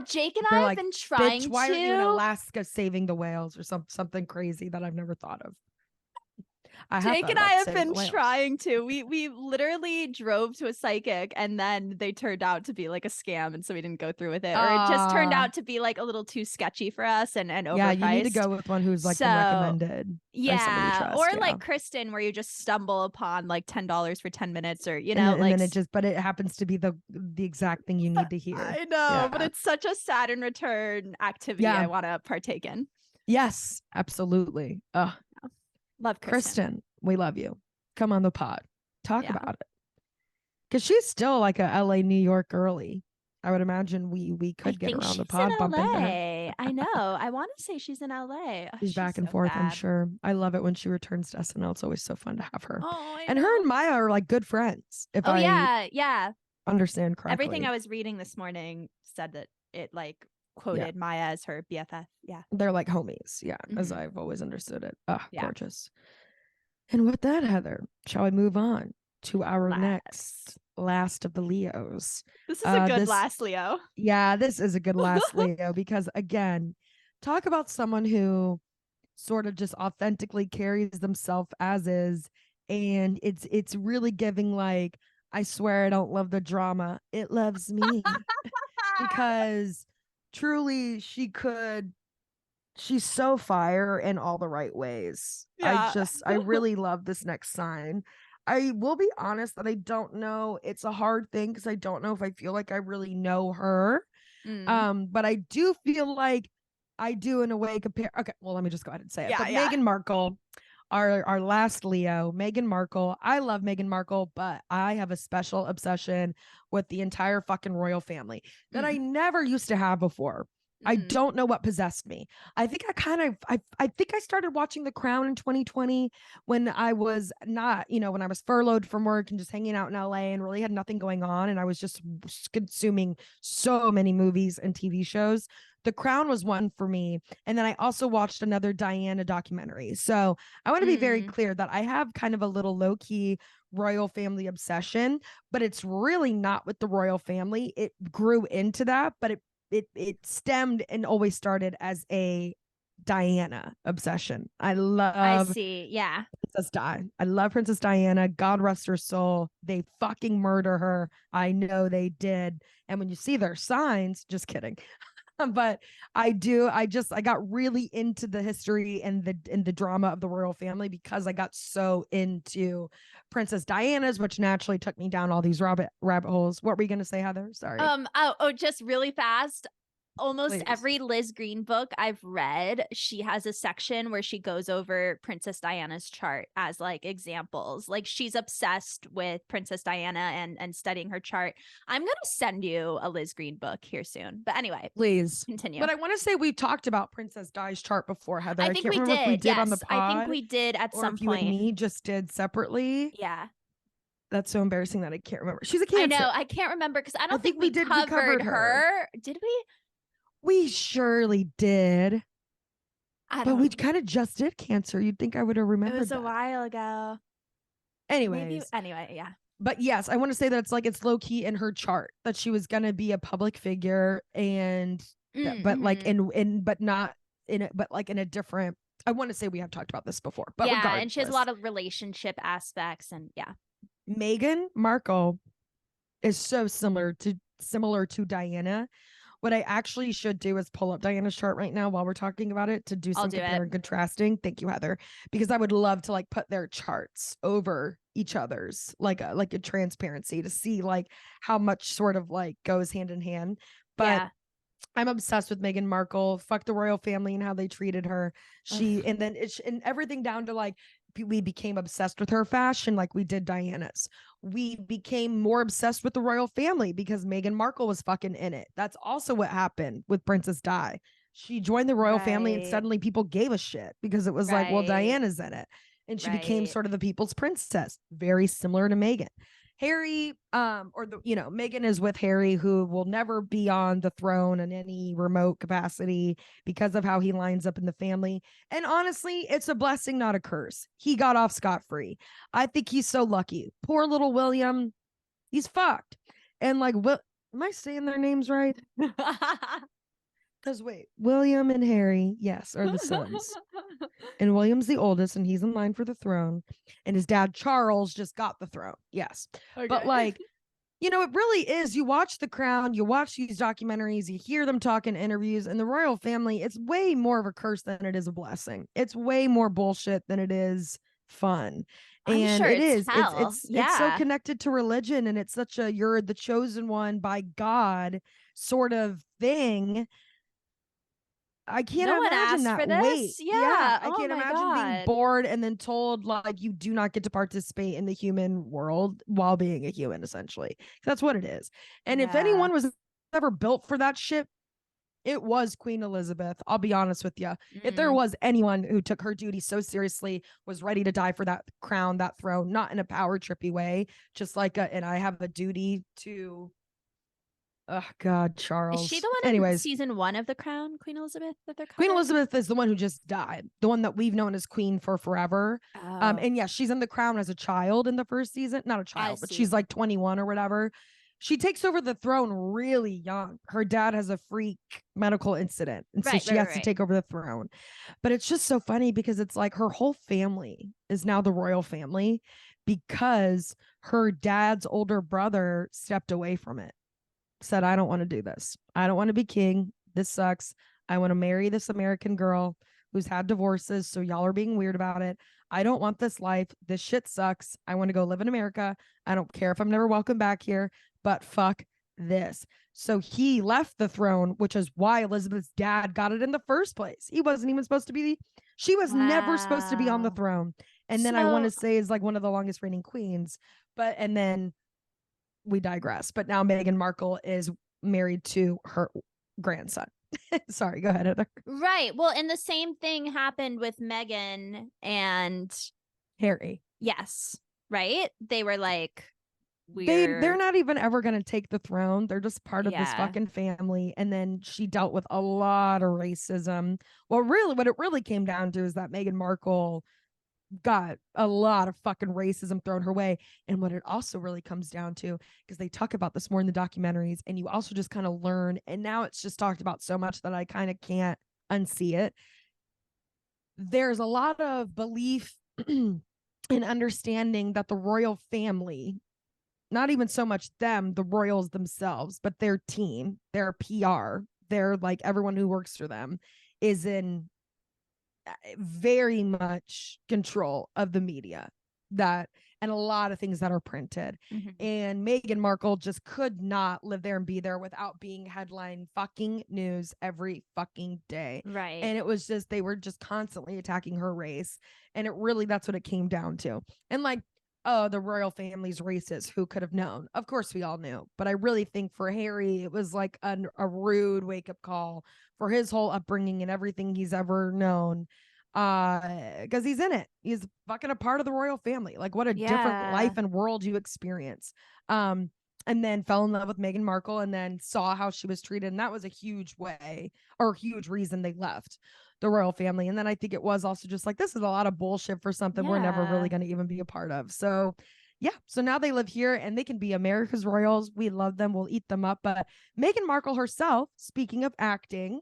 Jake and I have been trying to. Why are you in Alaska saving the whales or something crazy that I've never thought of? Jake and I have been trying to. We literally drove to a psychic and then they turned out to be like a scam, and so we didn't go through with it. Or it just turned out to be like a little too sketchy for us and overpriced. Yeah, you need to go with one who's like been recommended. Yeah, or like Kristen, where you just stumble upon like $10 for 10 minutes, or and then but it happens to be the exact thing you need to hear. I know, but it's such a Saturn return activity I want to partake in. Yes, absolutely. Love Kristen, we love you. Come on the pod. Talk about it. Because she's still like a LA, New York girly. I would imagine we could get her on the pod bumping her. I know. I want to say she's in LA. She's back and forth, I'm sure. I love it when she returns to SNL. It's always so fun to have her. Oh, and her and Maya are like good friends. If I understand correctly. Everything I was reading this morning said that it like quoted Maya as her BFF. Yeah. They're like homies. Yeah. As I've always understood it. Gorgeous. And with that, Heather, shall we move on to our next last of the Leos? This is a good last Leo. Yeah, this is a good last Leo, because again, talk about someone who sort of just authentically carries themselves as is. And it's really giving like, I swear I don't love the drama. It loves me. Because truly she's so fire in all the right ways. I really love this next sign. I will be honest that I don't know. It's a hard thing because I don't know if I feel like I really know her. But I do feel like I do in a way compare. Okay, well, let me just go ahead and say it. But Meghan Markle, our last Leo, Meghan Markle. I love Meghan Markle, but I have a special obsession with the entire fucking royal family that I never used to have before. I don't know what possessed me. I think I think I started watching The Crown in 2020 when I was not, when I was furloughed from work and just hanging out in LA and really had nothing going on. And I was just consuming so many movies and TV shows. The Crown was one for me. And then I also watched another Diana documentary. So I want to be very clear that I have kind of a little low key royal family obsession, but it's really not with the royal family. It grew into that, but it stemmed and always started as a Diana obsession. I Princess Di. I love Princess Diana. God rest her soul. They fucking murder her. I know they did. And when you see their signs, just kidding. But I got really into the history and the drama of the royal family because I got so into Princess Diana's, which naturally took me down all these rabbit holes. What were you gonna say, Heather? Sorry. Just really fast. Almost Please. every Liz Green book I've read, she has a section where she goes over Princess Diana's chart as like examples. Like she's obsessed with Princess Diana and studying her chart. I'm going to send you a Liz Green book here soon. But anyway, Please continue. But I want to say we talked about Princess Di's chart before, Heather. I think can't we remember did. if we did yes, on the pod. I think we did at or some if you point. and me just did separately. Yeah. That's so embarrassing that I can't remember. She's a Cancer. I know. I can't remember because I don't think we did. We covered her. Did we? We surely did. But we know. kind of just did Cancer. You'd think I would have remembered. It was that. a while ago. Anyways. Anyway, yeah. But yes, I want to say that it's low key in her chart that she was gonna be a public figure and but like but not in it, but like in a different. I want to say we have talked about this before, but yeah, regardless. And she has a lot of relationship aspects, and yeah. Meghan Markle is so similar to Diana. What I actually should do is pull up Diana's chart right now while we're talking about it to do some comparing and contrasting. Thank you, Heather, because I would love to like put their charts over each other's like a transparency to see like how much sort of like goes hand in hand. But yeah. I'm obsessed with Meghan Markle. Fuck the royal family and how they treated her. And then and everything down to like we became obsessed with her fashion like we did Diana's. We became more obsessed with the royal family because Meghan Markle was fucking in it. That's also what happened with Princess Di. She joined the royal family and suddenly people gave a shit because it was like, well, Diana's in it. And she became sort of the people's princess, very similar to Meghan. Harry, Meghan is with Harry, who will never be on the throne in any remote capacity because of how he lines up in the family. And honestly, it's a blessing, not a curse. He got off scot-free. I think he's so lucky. Poor little William, he's fucked. And like, am I saying their names right? Because wait, William and Harry, yes, are the sons. And William's the oldest, and he's in line for the throne. And his dad, Charles, just got the throne. Yes. Okay. But like, it really is. You watch The Crown, you watch these documentaries, you hear them talk in interviews, and the royal family, it's way more of a curse than it is a blessing. It's way more bullshit than it is fun. And it is. It's so connected to religion, and it's such a you're the chosen one by God sort of thing. I can't imagine that weight. Yeah. I can't imagine being bored and then told like you do not get to participate in the human world while being a human, essentially. That's what it is. And if anyone was ever built for that shit, it was Queen Elizabeth. I'll be honest with you. If there was anyone who took her duty so seriously, was ready to die for that crown, that throne, not in a power trippy way, just like and I have a duty to. Oh God, Charles. Is she the one in season 1 of The Crown, Queen Elizabeth? Queen Elizabeth is the one who just died, the one that we've known as Queen for forever. And yes, she's in The Crown as a child in the first season. Not a child, but she's like 21 or whatever. She takes over the throne really young. Her dad has a freak medical incident, and so she has to take over the throne. But it's just so funny because it's like her whole family is now the royal family because her dad's older brother stepped away from it. Said, I don't want to do this. I don't want to be king. This sucks. I want to marry this American girl who's had divorces. So y'all are being weird about it. I don't want this life. This shit sucks. I want to go live in America. I don't care if I'm never welcome back here, but fuck this. So he left the throne, which is why Elizabeth's dad got it in the first place. He wasn't even supposed to be. She was never supposed to be on the throne. And then I want to say is like one of the longest reigning queens. And then we digress. But now Meghan Markle is married to her grandson. Sorry, go ahead, Heather. Right. Well, and the same thing happened with Meghan and Harry. Yes. Right. They were like, they're not even ever going to take the throne. They're just part of this fucking family. And then she dealt with a lot of racism. Well, really, what it really came down to is that Meghan Markle got a lot of fucking racism thrown her way. And what it also really comes down to, because they talk about this more in the documentaries, and you also just kind of learn, and now it's just talked about so much that I kind of can't unsee it. There's a lot of belief and understanding that the royal family, not even so much them, the royals themselves, but their team, their PR, their like everyone who works for them is in very much control of the media, that and a lot of things that are printed. Mhm. And Meghan Markle just could not live there and be there without being headline fucking news every fucking day. Right. And it was just, they were just constantly attacking her race. And it really, that's what it came down to. And like, oh, the royal family's racist. Who could have known? Of course, we all knew. But I really think for Harry, it was like a rude wake up call for his whole upbringing and everything he's ever known. Because he's in it. He's fucking a part of the royal family. Like, what a different Yeah. life and world you experience. And then fell in love with Meghan Markle and then saw how she was treated. And that was a huge way or huge reason they left the royal family. And then I think it was also just like, this is a lot of bullshit for something we're never really Yeah. going to even be a part of. So yeah, so now they live here and they can be America's royals. We love them. We'll eat them up. But Meghan Markle herself, speaking of acting,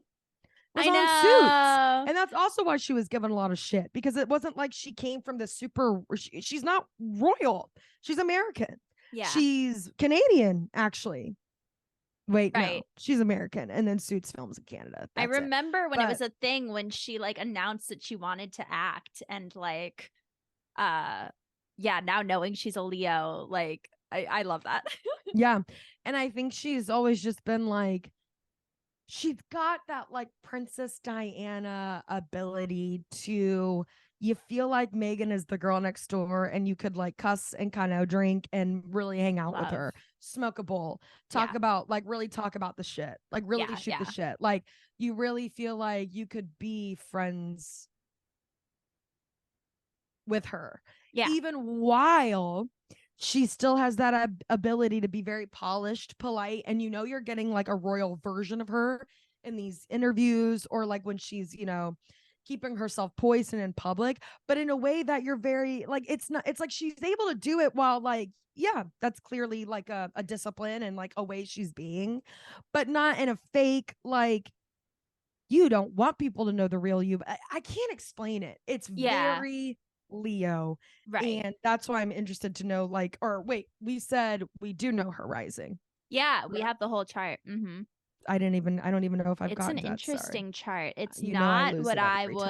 was I on Suits. know. And that's also why she was given a lot of shit, because it wasn't like she came from the super, she's not royal. She's American. Yeah. She's Canadian, actually. Wait, no, Right. she's American. And then Suits films in Canada. I That's it. remember when it was But- a thing when she like announced that she wanted to act, and like yeah, now knowing she's a Leo, like I love that. Yeah. And I think she's always just been like, she's got that like Princess Diana ability to, you feel like Meghan is the girl next door and you could like cuss and kind of drink and really hang out with Love. her, smoke a bowl, talk Yeah. about like really talk about the shit, like really Yeah, shoot yeah. the shit. Like you really feel like you could be friends with her. Yeah. Even while she still has that ability to be very polished, polite, and you know you're getting like a royal version of her in these interviews, or like when she's, you know, keeping herself poised and in public, but in a way that you're very like, it's not, it's like she's able to do it while like, yeah, that's clearly like a discipline and like a way she's being, but not in a fake like, you don't want people to know the real you. I can't explain it. It's Yeah. very Leo. Right. And that's why I'm interested to know, like, or wait, we said we do know her rising. Yeah, we Right. have the whole chart. Mm-hmm. I don't even know if I've It's gotten an to that. Sorry. interesting chart. It's You know I not lose what it I every time.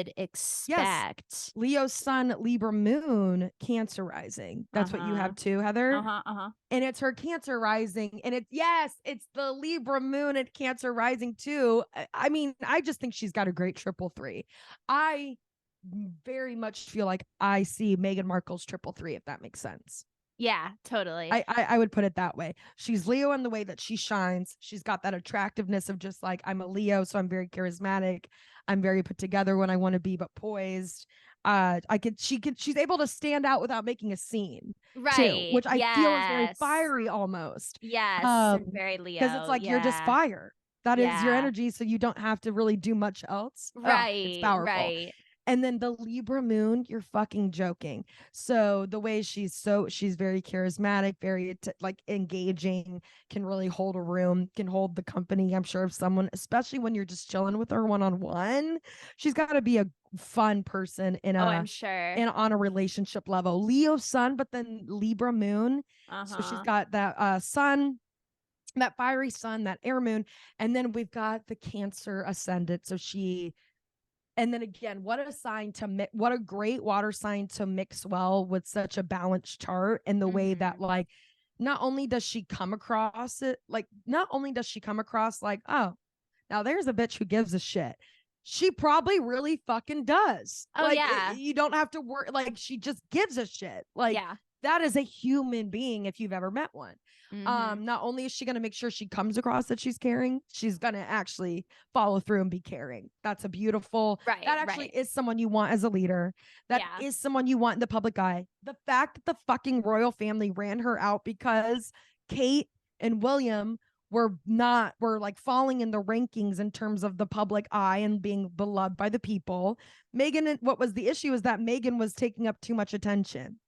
would expect. Leo sun, Libra moon, Cancer rising. That's what you have too, Heather. Uh-huh. And it's her Cancer rising. And it's, yes, it's the Libra moon and Cancer rising too. I mean, I just think she's got a great triple three. I very much feel like I see Meghan Markle's triple three, if that makes sense. Yeah, totally. I would put it that way. She's Leo in the way that she shines. She's got that attractiveness of just like, I'm a Leo, so I'm very charismatic. I'm very put together when I want to be, but poised. She's able to stand out without making a scene, right. too, which I feel is very Yes. fiery almost. Yes, and very Leo. Because it's like you're just fire. That is your Yeah. energy, so you don't have to really do much else. Right. It's powerful. Right. And then the Libra moon, you're fucking joking. So the way she's very charismatic, very like engaging, can really hold a room, can hold the company. I'm sure of someone, especially when you're just chilling with her one-on-one, she's got to be a fun person I'm sure. and on a relationship level. Leo sun, but then Libra moon. So she's got that sun, that fiery sun, that air moon, and then we've got the Cancer ascendant. So and then again, what a great water sign to mix well with such a balanced chart, and the way that like, not only does she come across like, oh, now there's a bitch who gives a shit. She probably really fucking does. Oh, like, yeah. You don't have to worry. Like, she just gives a shit. Like, yeah. that is a human being if you've ever met one. Not only is she going to make sure she comes across that she's caring, she's going to actually follow through and be caring. That's a beautiful, Right. that actually is someone you want as a leader. That is someone you want in the public eye. The fact that the fucking royal family ran her out because Kate and William were like falling in the rankings in terms of the public eye and being beloved by the people. Meghan, what was the issue is that Meghan was taking up too much attention.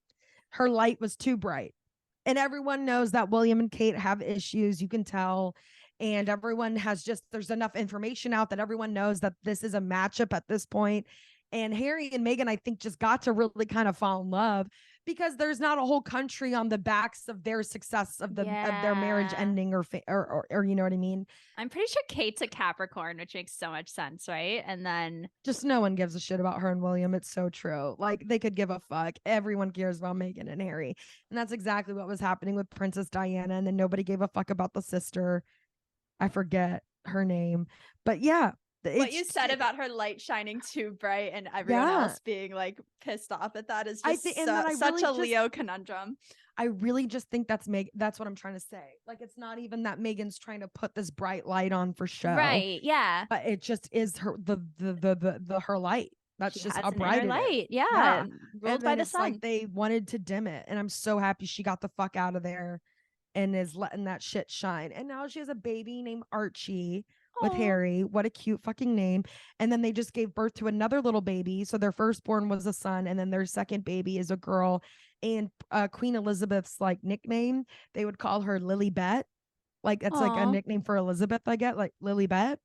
Her light was too bright. And everyone knows that William and Kate have issues, you can tell. And everyone has there's enough information out that everyone knows that this is a matchup at this point. And Harry and Meghan, I think, just got to really kind of fall in love because there's not a whole country on the backs of their success of their marriage ending or you know what I mean? I'm pretty sure Kate's a Capricorn, which makes so much sense, right? And then just no one gives a shit about her and William. It's so true. Like they could give a fuck. Everyone cares about Meghan and Harry. And that's exactly what was happening with Princess Diana. And then nobody gave a fuck about the sister. I forget her name. But yeah. What you said about her light shining too bright and everyone else being like pissed off at that is just such a Leo conundrum. I really just think that's what I'm trying to say. Like it's not even that Meghan's trying to put this bright light on for show. Right. Yeah. But it just is her her light. That's just how bright light. Yeah. Ruled by the sun. Like they wanted to dim it. And I'm so happy she got the fuck out of there and is letting that shit shine. And now she has a baby named Archie. With Harry. What a cute fucking name. And then they just gave birth to another little baby. So their firstborn was a son, and then their second baby is a girl. And Queen Elizabeth's like nickname, they would call her Lilibet. Like that's like a nickname for Elizabeth, I get, like Lilibet.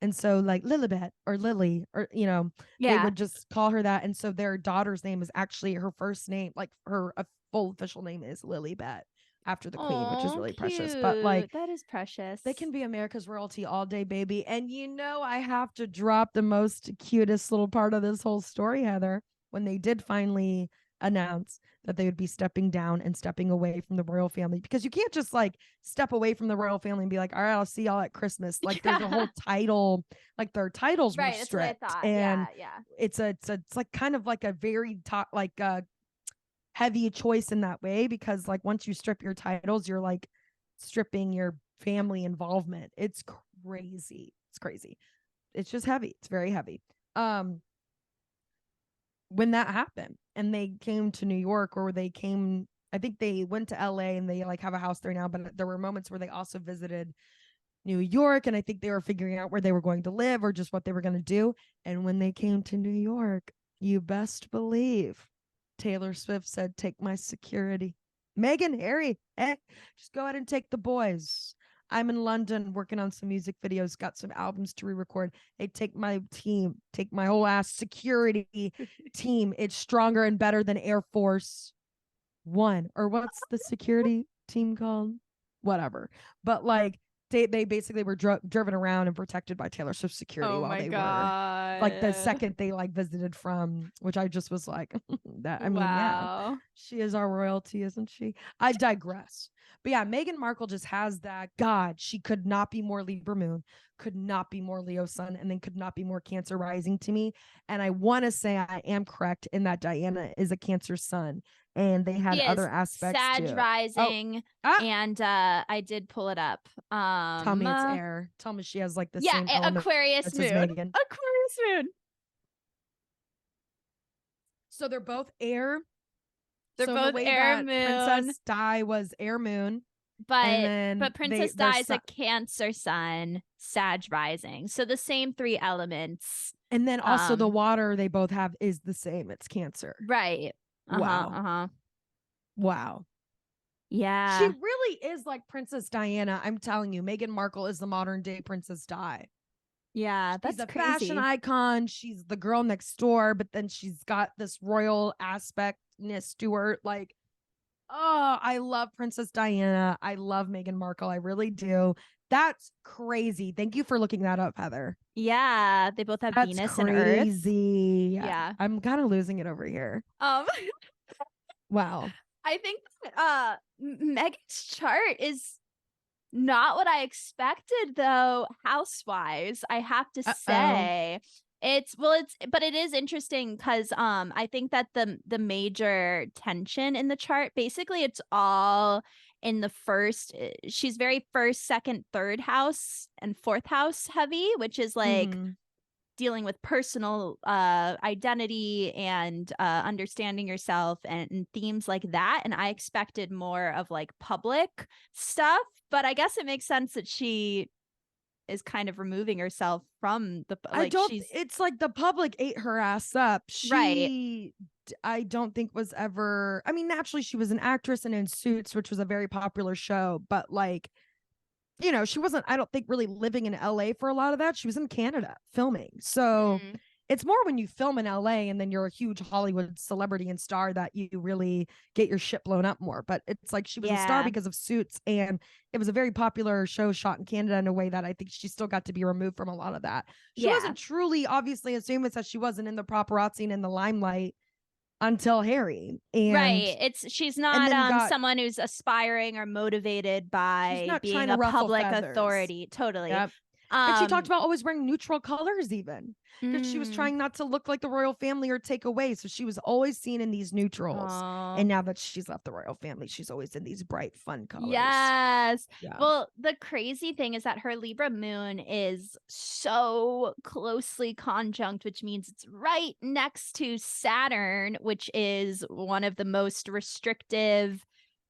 And so like Lilibet or Lily, or you know, they would just call her that. And so their daughter's name is actually her first name, like her full official name is Lilibet. After the queen, which is really precious. But like that is precious. They can be America's royalty all day, baby. And you know, I have to drop the most cutest little part of this whole story, Heather, when they did finally announce that they would be stepping down and stepping away from the royal family, because you can't just like step away from the royal family and be like, all right, I'll see y'all at Christmas. Like there's a whole title, like their titles were stripped. That's what I thought. And yeah. It's like kind of like a very heavy choice in that way, because like once you strip your titles, you're like stripping your family involvement. It's crazy. It's just heavy. It's very heavy. When that happened and they came to New York, or I think they went to LA and they like have a house there now, but there were moments where they also visited New York, and I think they were figuring out where they were going to live or just what they were going to do. And when they came to New York, you best believe Taylor Swift said, take my security. Meghan, Harry, just go ahead and take the boys. I'm in London working on some music videos, got some albums to re-record. Hey, take my team, take my whole ass security team. It's stronger and better than Air Force One. Or what's the security team called? Whatever. But like, they basically were driven around and protected by Taylor Swift security while they were like the second they like visited from, which I just was like that. I mean, yeah, she is our royalty, isn't she? I digress. But yeah, Meghan Markle just has that. God, she could not be more Libra moon, could not be more Leo sun, and then could not be more Cancer rising to me. And I want to say I am correct in that Diana is a Cancer sun. And they had other aspects Sag too. rising, and I did pull it up. Tell me it's air. Tell me she has like the same Aquarius moon. Aquarius moon. So they're both air. They're both air moon. Princess Di was air moon, but Princess Di is a Cancer sun, Sag rising. So the same three elements. And then also the water they both have is the same. It's Cancer. Right. Wow. Yeah. She really is like Princess Diana. I'm telling you, Meghan Markle is the modern day Princess Di. Yeah, that's she's a crazy. Fashion icon. She's the girl next door, but then she's got this royal aspectness to her. Like, oh, I love Princess Diana. I love Meghan Markle. I really do. That's crazy. Thank you for looking that up, Heather. Yeah, they both have Venus and Earth. Crazy. Yeah. I'm kind of losing it over here. Wow. I think Meghan's chart is not what I expected, though. House-wise, I have to say. But it is interesting because I think that the major tension in the chart, basically it's all in the first, she's very first, second, third house and fourth house heavy, which is like dealing with personal identity and understanding yourself and themes like that. And I expected more of like public stuff, but I guess it makes sense that she is kind of removing herself from the it's like the public ate her ass up. I don't think was ever, I mean, naturally she was an actress and in Suits, which was a very popular show, but like, you know, she wasn't, I don't think, really living in LA for a lot of that. She was in Canada filming. So it's more when you film in LA and then you're a huge Hollywood celebrity and star that you really get your shit blown up more. But it's like she was a star Yeah. because of Suits, and it was a very popular show shot in Canada in a way that I think she still got to be removed from a lot of that. She Yeah. wasn't truly, obviously, as famous as she wasn't in the paparazzi and in the limelight until Harry. And Right. She's not then someone who's aspiring or motivated she's by not trying being to a ruffle public feathers. authority. Totally. Yep. And she talked about always wearing neutral colors, even because she was mm, trying not to look like the royal family or take away. So she was always seen in these neutrals. aw. And now that she's left the royal family, she's always in these bright, fun colors. Yes. Yeah. Well, the crazy thing is that her Libra moon is so closely conjunct, which means it's right next to Saturn, which is one of the most restrictive,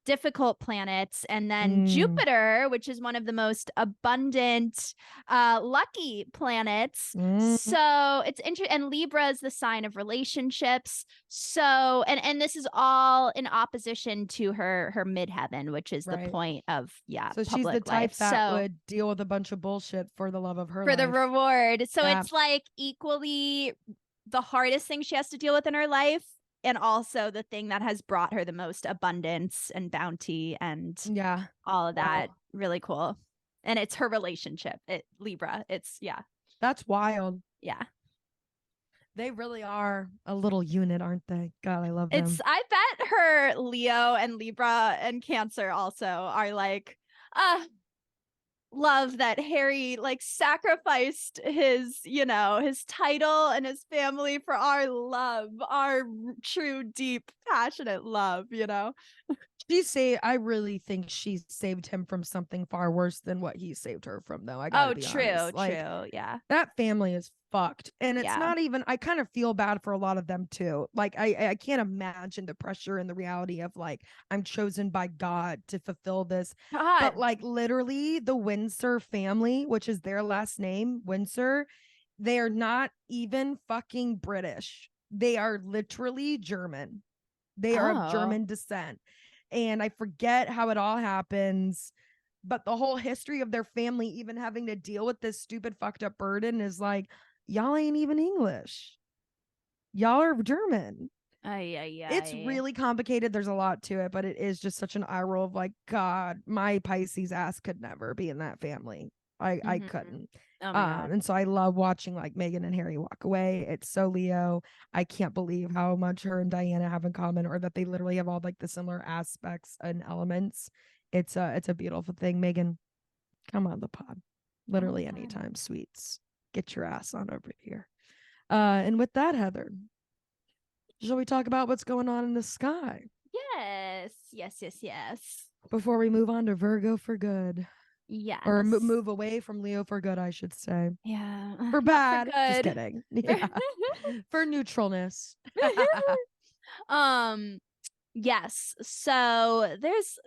difficult planets, and then Jupiter, which is one of the most abundant, lucky planets. So it's interesting. And Libra is the sign of relationships. So, and this is all in opposition to her midheaven, which is the Right. point of So she's the public type life. that So would deal with a bunch of bullshit for the love of her for life. the reward. So Yeah. it's like equally the hardest thing she has to deal with in her life, and also the thing that has brought her the most abundance and bounty and Yeah. all of that. Wow. Really cool. And it's her relationship. Libra. It's That's wild. yeah. They really are a little unit, aren't they? God, I love them. I bet her Leo and Libra and Cancer also are like, love that Harry like sacrificed his title and his family for our love, our true, deep, passionate love, I really think she saved him from something far worse than what he saved her from, though. I gotta be honest. Like, true. Yeah. that family is fucked. And it's Yeah. not even, I kind of feel bad for a lot of them too. Like, I can't imagine the pressure and the reality of like, I'm chosen by God to fulfill this. God. But like literally the Windsor family, which is their last name, Windsor, they are not even fucking British. They are literally German. They are of German descent. And I forget how it all happens, but the whole history of their family even having to deal with this stupid fucked up burden is like, y'all ain't even English. Y'all are German. It's really complicated. There's a lot to it, but it is just such an eye roll of like, God, my Pisces ass could never be in that family. I couldn't. Oh my God. And so I love watching like Meghan and Harry walk away. It's so Leo. I can't believe how much her and Diana have in common, or that they literally have all like the similar aspects and elements. It's a beautiful thing. Meghan, come on the pod. Literally anytime, sweets. Get your ass on over here. And with that, Heather, shall we talk about what's going on in the sky? Yes. Before we move on to Virgo for good. Yes. Or move away from Leo for good, I should say. Yeah. For bad. Just good. kidding. Yeah. For neutralness. Yes. So there's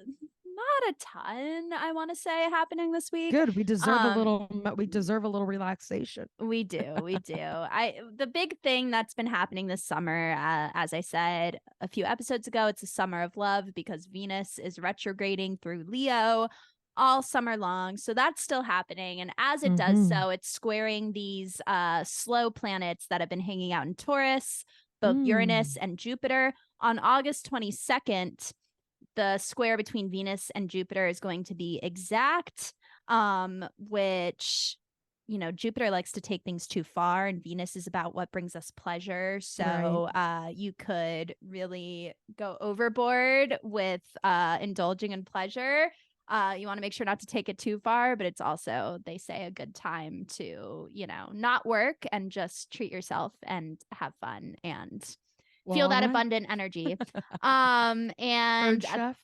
not a ton, I want to say, happening this week. Good. We deserve a little relaxation. We do. The big thing that's been happening this summer, as I said a few episodes ago, it's a summer of love because Venus is retrograding through Leo all summer long. So that's still happening. And as it does so, it's squaring these slow planets that have been hanging out in Taurus, both Uranus and Jupiter. On August 22nd, the square between Venus and Jupiter is going to be exact, which, Jupiter likes to take things too far, and Venus is about what brings us pleasure. So you could really go overboard with indulging in pleasure. You want to make sure not to take it too far, but it's also, they say, a good time to, not work and just treat yourself and have fun and feel that abundant energy. And Chef.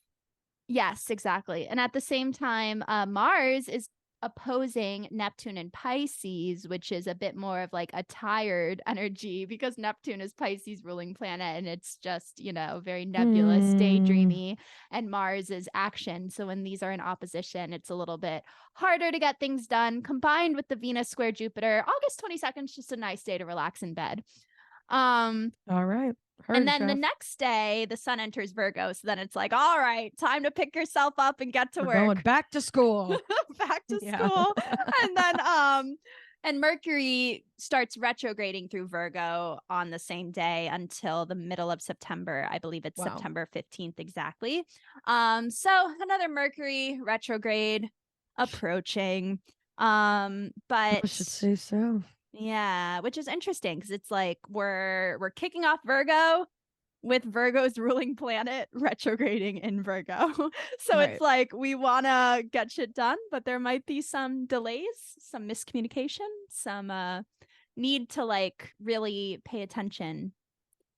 Yes, exactly. And at the same time, Mars is opposing Neptune in Pisces, which is a bit more of like a tired energy because Neptune is Pisces ruling planet, and it's just, very nebulous, daydreamy, and Mars is action. So when these are in opposition, it's a little bit harder to get things done. Combined with the Venus square Jupiter, August 22nd is just a nice day to relax in bed. All right. And then the next day, the sun enters Virgo. So then it's like, all right, time to pick yourself up and get to work. Going back to school. Back to school. And then And Mercury starts retrograding through Virgo on the same day until the middle of September. I believe it's Wow. September 15th exactly. So another Mercury retrograde approaching. I But should say so. yeah, which is interesting because it's like we're kicking off Virgo with Virgo's ruling planet retrograding in Virgo. So Right. it's like we want to get shit done, but there might be some delays, some miscommunication, some need to like really pay attention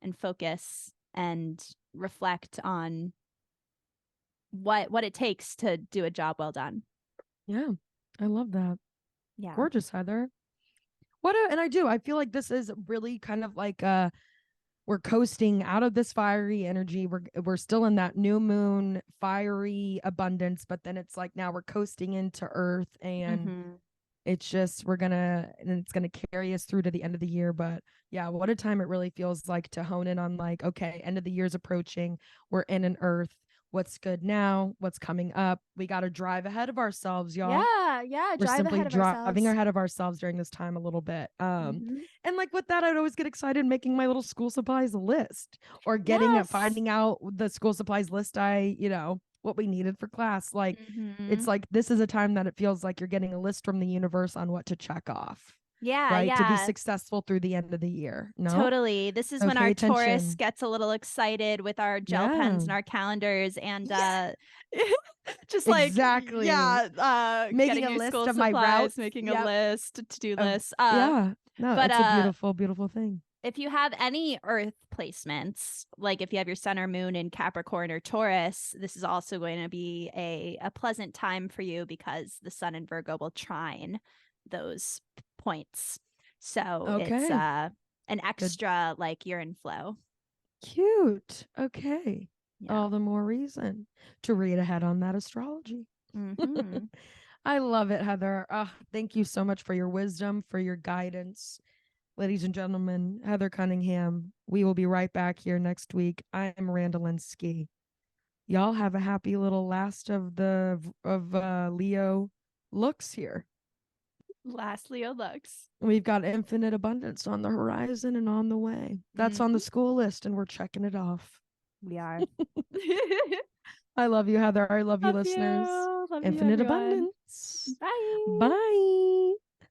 and focus and reflect on what it takes to do a job well done. Yeah, I love that. Yeah. Gorgeous, Heather. And I feel like this is really kind of like we're coasting out of this fiery energy. We're still in that new moon fiery abundance, but then it's like now we're coasting into earth, and Mhm. it's just it's gonna carry us through to the end of the year. But yeah, what a time it really feels like to hone in on like, okay, end of the year's approaching. We're in an earth. What's good now? What's coming up? We got to drive ahead of ourselves, y'all. Yeah, We're drive simply ahead of driving ourselves. ahead of ourselves during this time a little bit. Mhm. And like with that, I'd always get excited making my little school supplies list, or Yes. finding out the school supplies list what we needed for class. Like it's Mhm. like this is a time that it feels like you're getting a list from the universe on what to check off, Yeah, right? To be yeah. successful through the end of the year. No? Totally. This is So when pay our Taurus attention. gets a little excited with our gel Yeah. pens and our calendars and just like Exactly. Making getting a your list school of my supplies, routes. making Yep. a list, to-do Of, list. yeah. No, But it's a beautiful, beautiful thing. if you have any Earth placements, like if you have your sun or moon in Capricorn or Taurus, this is also going to be a pleasant time for you because the sun in Virgo will trine those points. So it's Okay. an extra like you're in flow. Cute. Okay. Yeah. All the more reason to read ahead on that astrology. Mhm. I love it, Heather. Thank you so much for your wisdom, for your guidance. Ladies and gentlemen, Heather Cunningham. We will be right back here next week. I am Miranda Linsky. Y'all have a happy little last of Leo looks here. Last Leo looks. We've got infinite abundance on the horizon and on the way. That's on the school list, and we're checking it off. We are. I love you, Heather. I love you, Love listeners. you. Love you, Infinite everyone. abundance. Bye. Bye.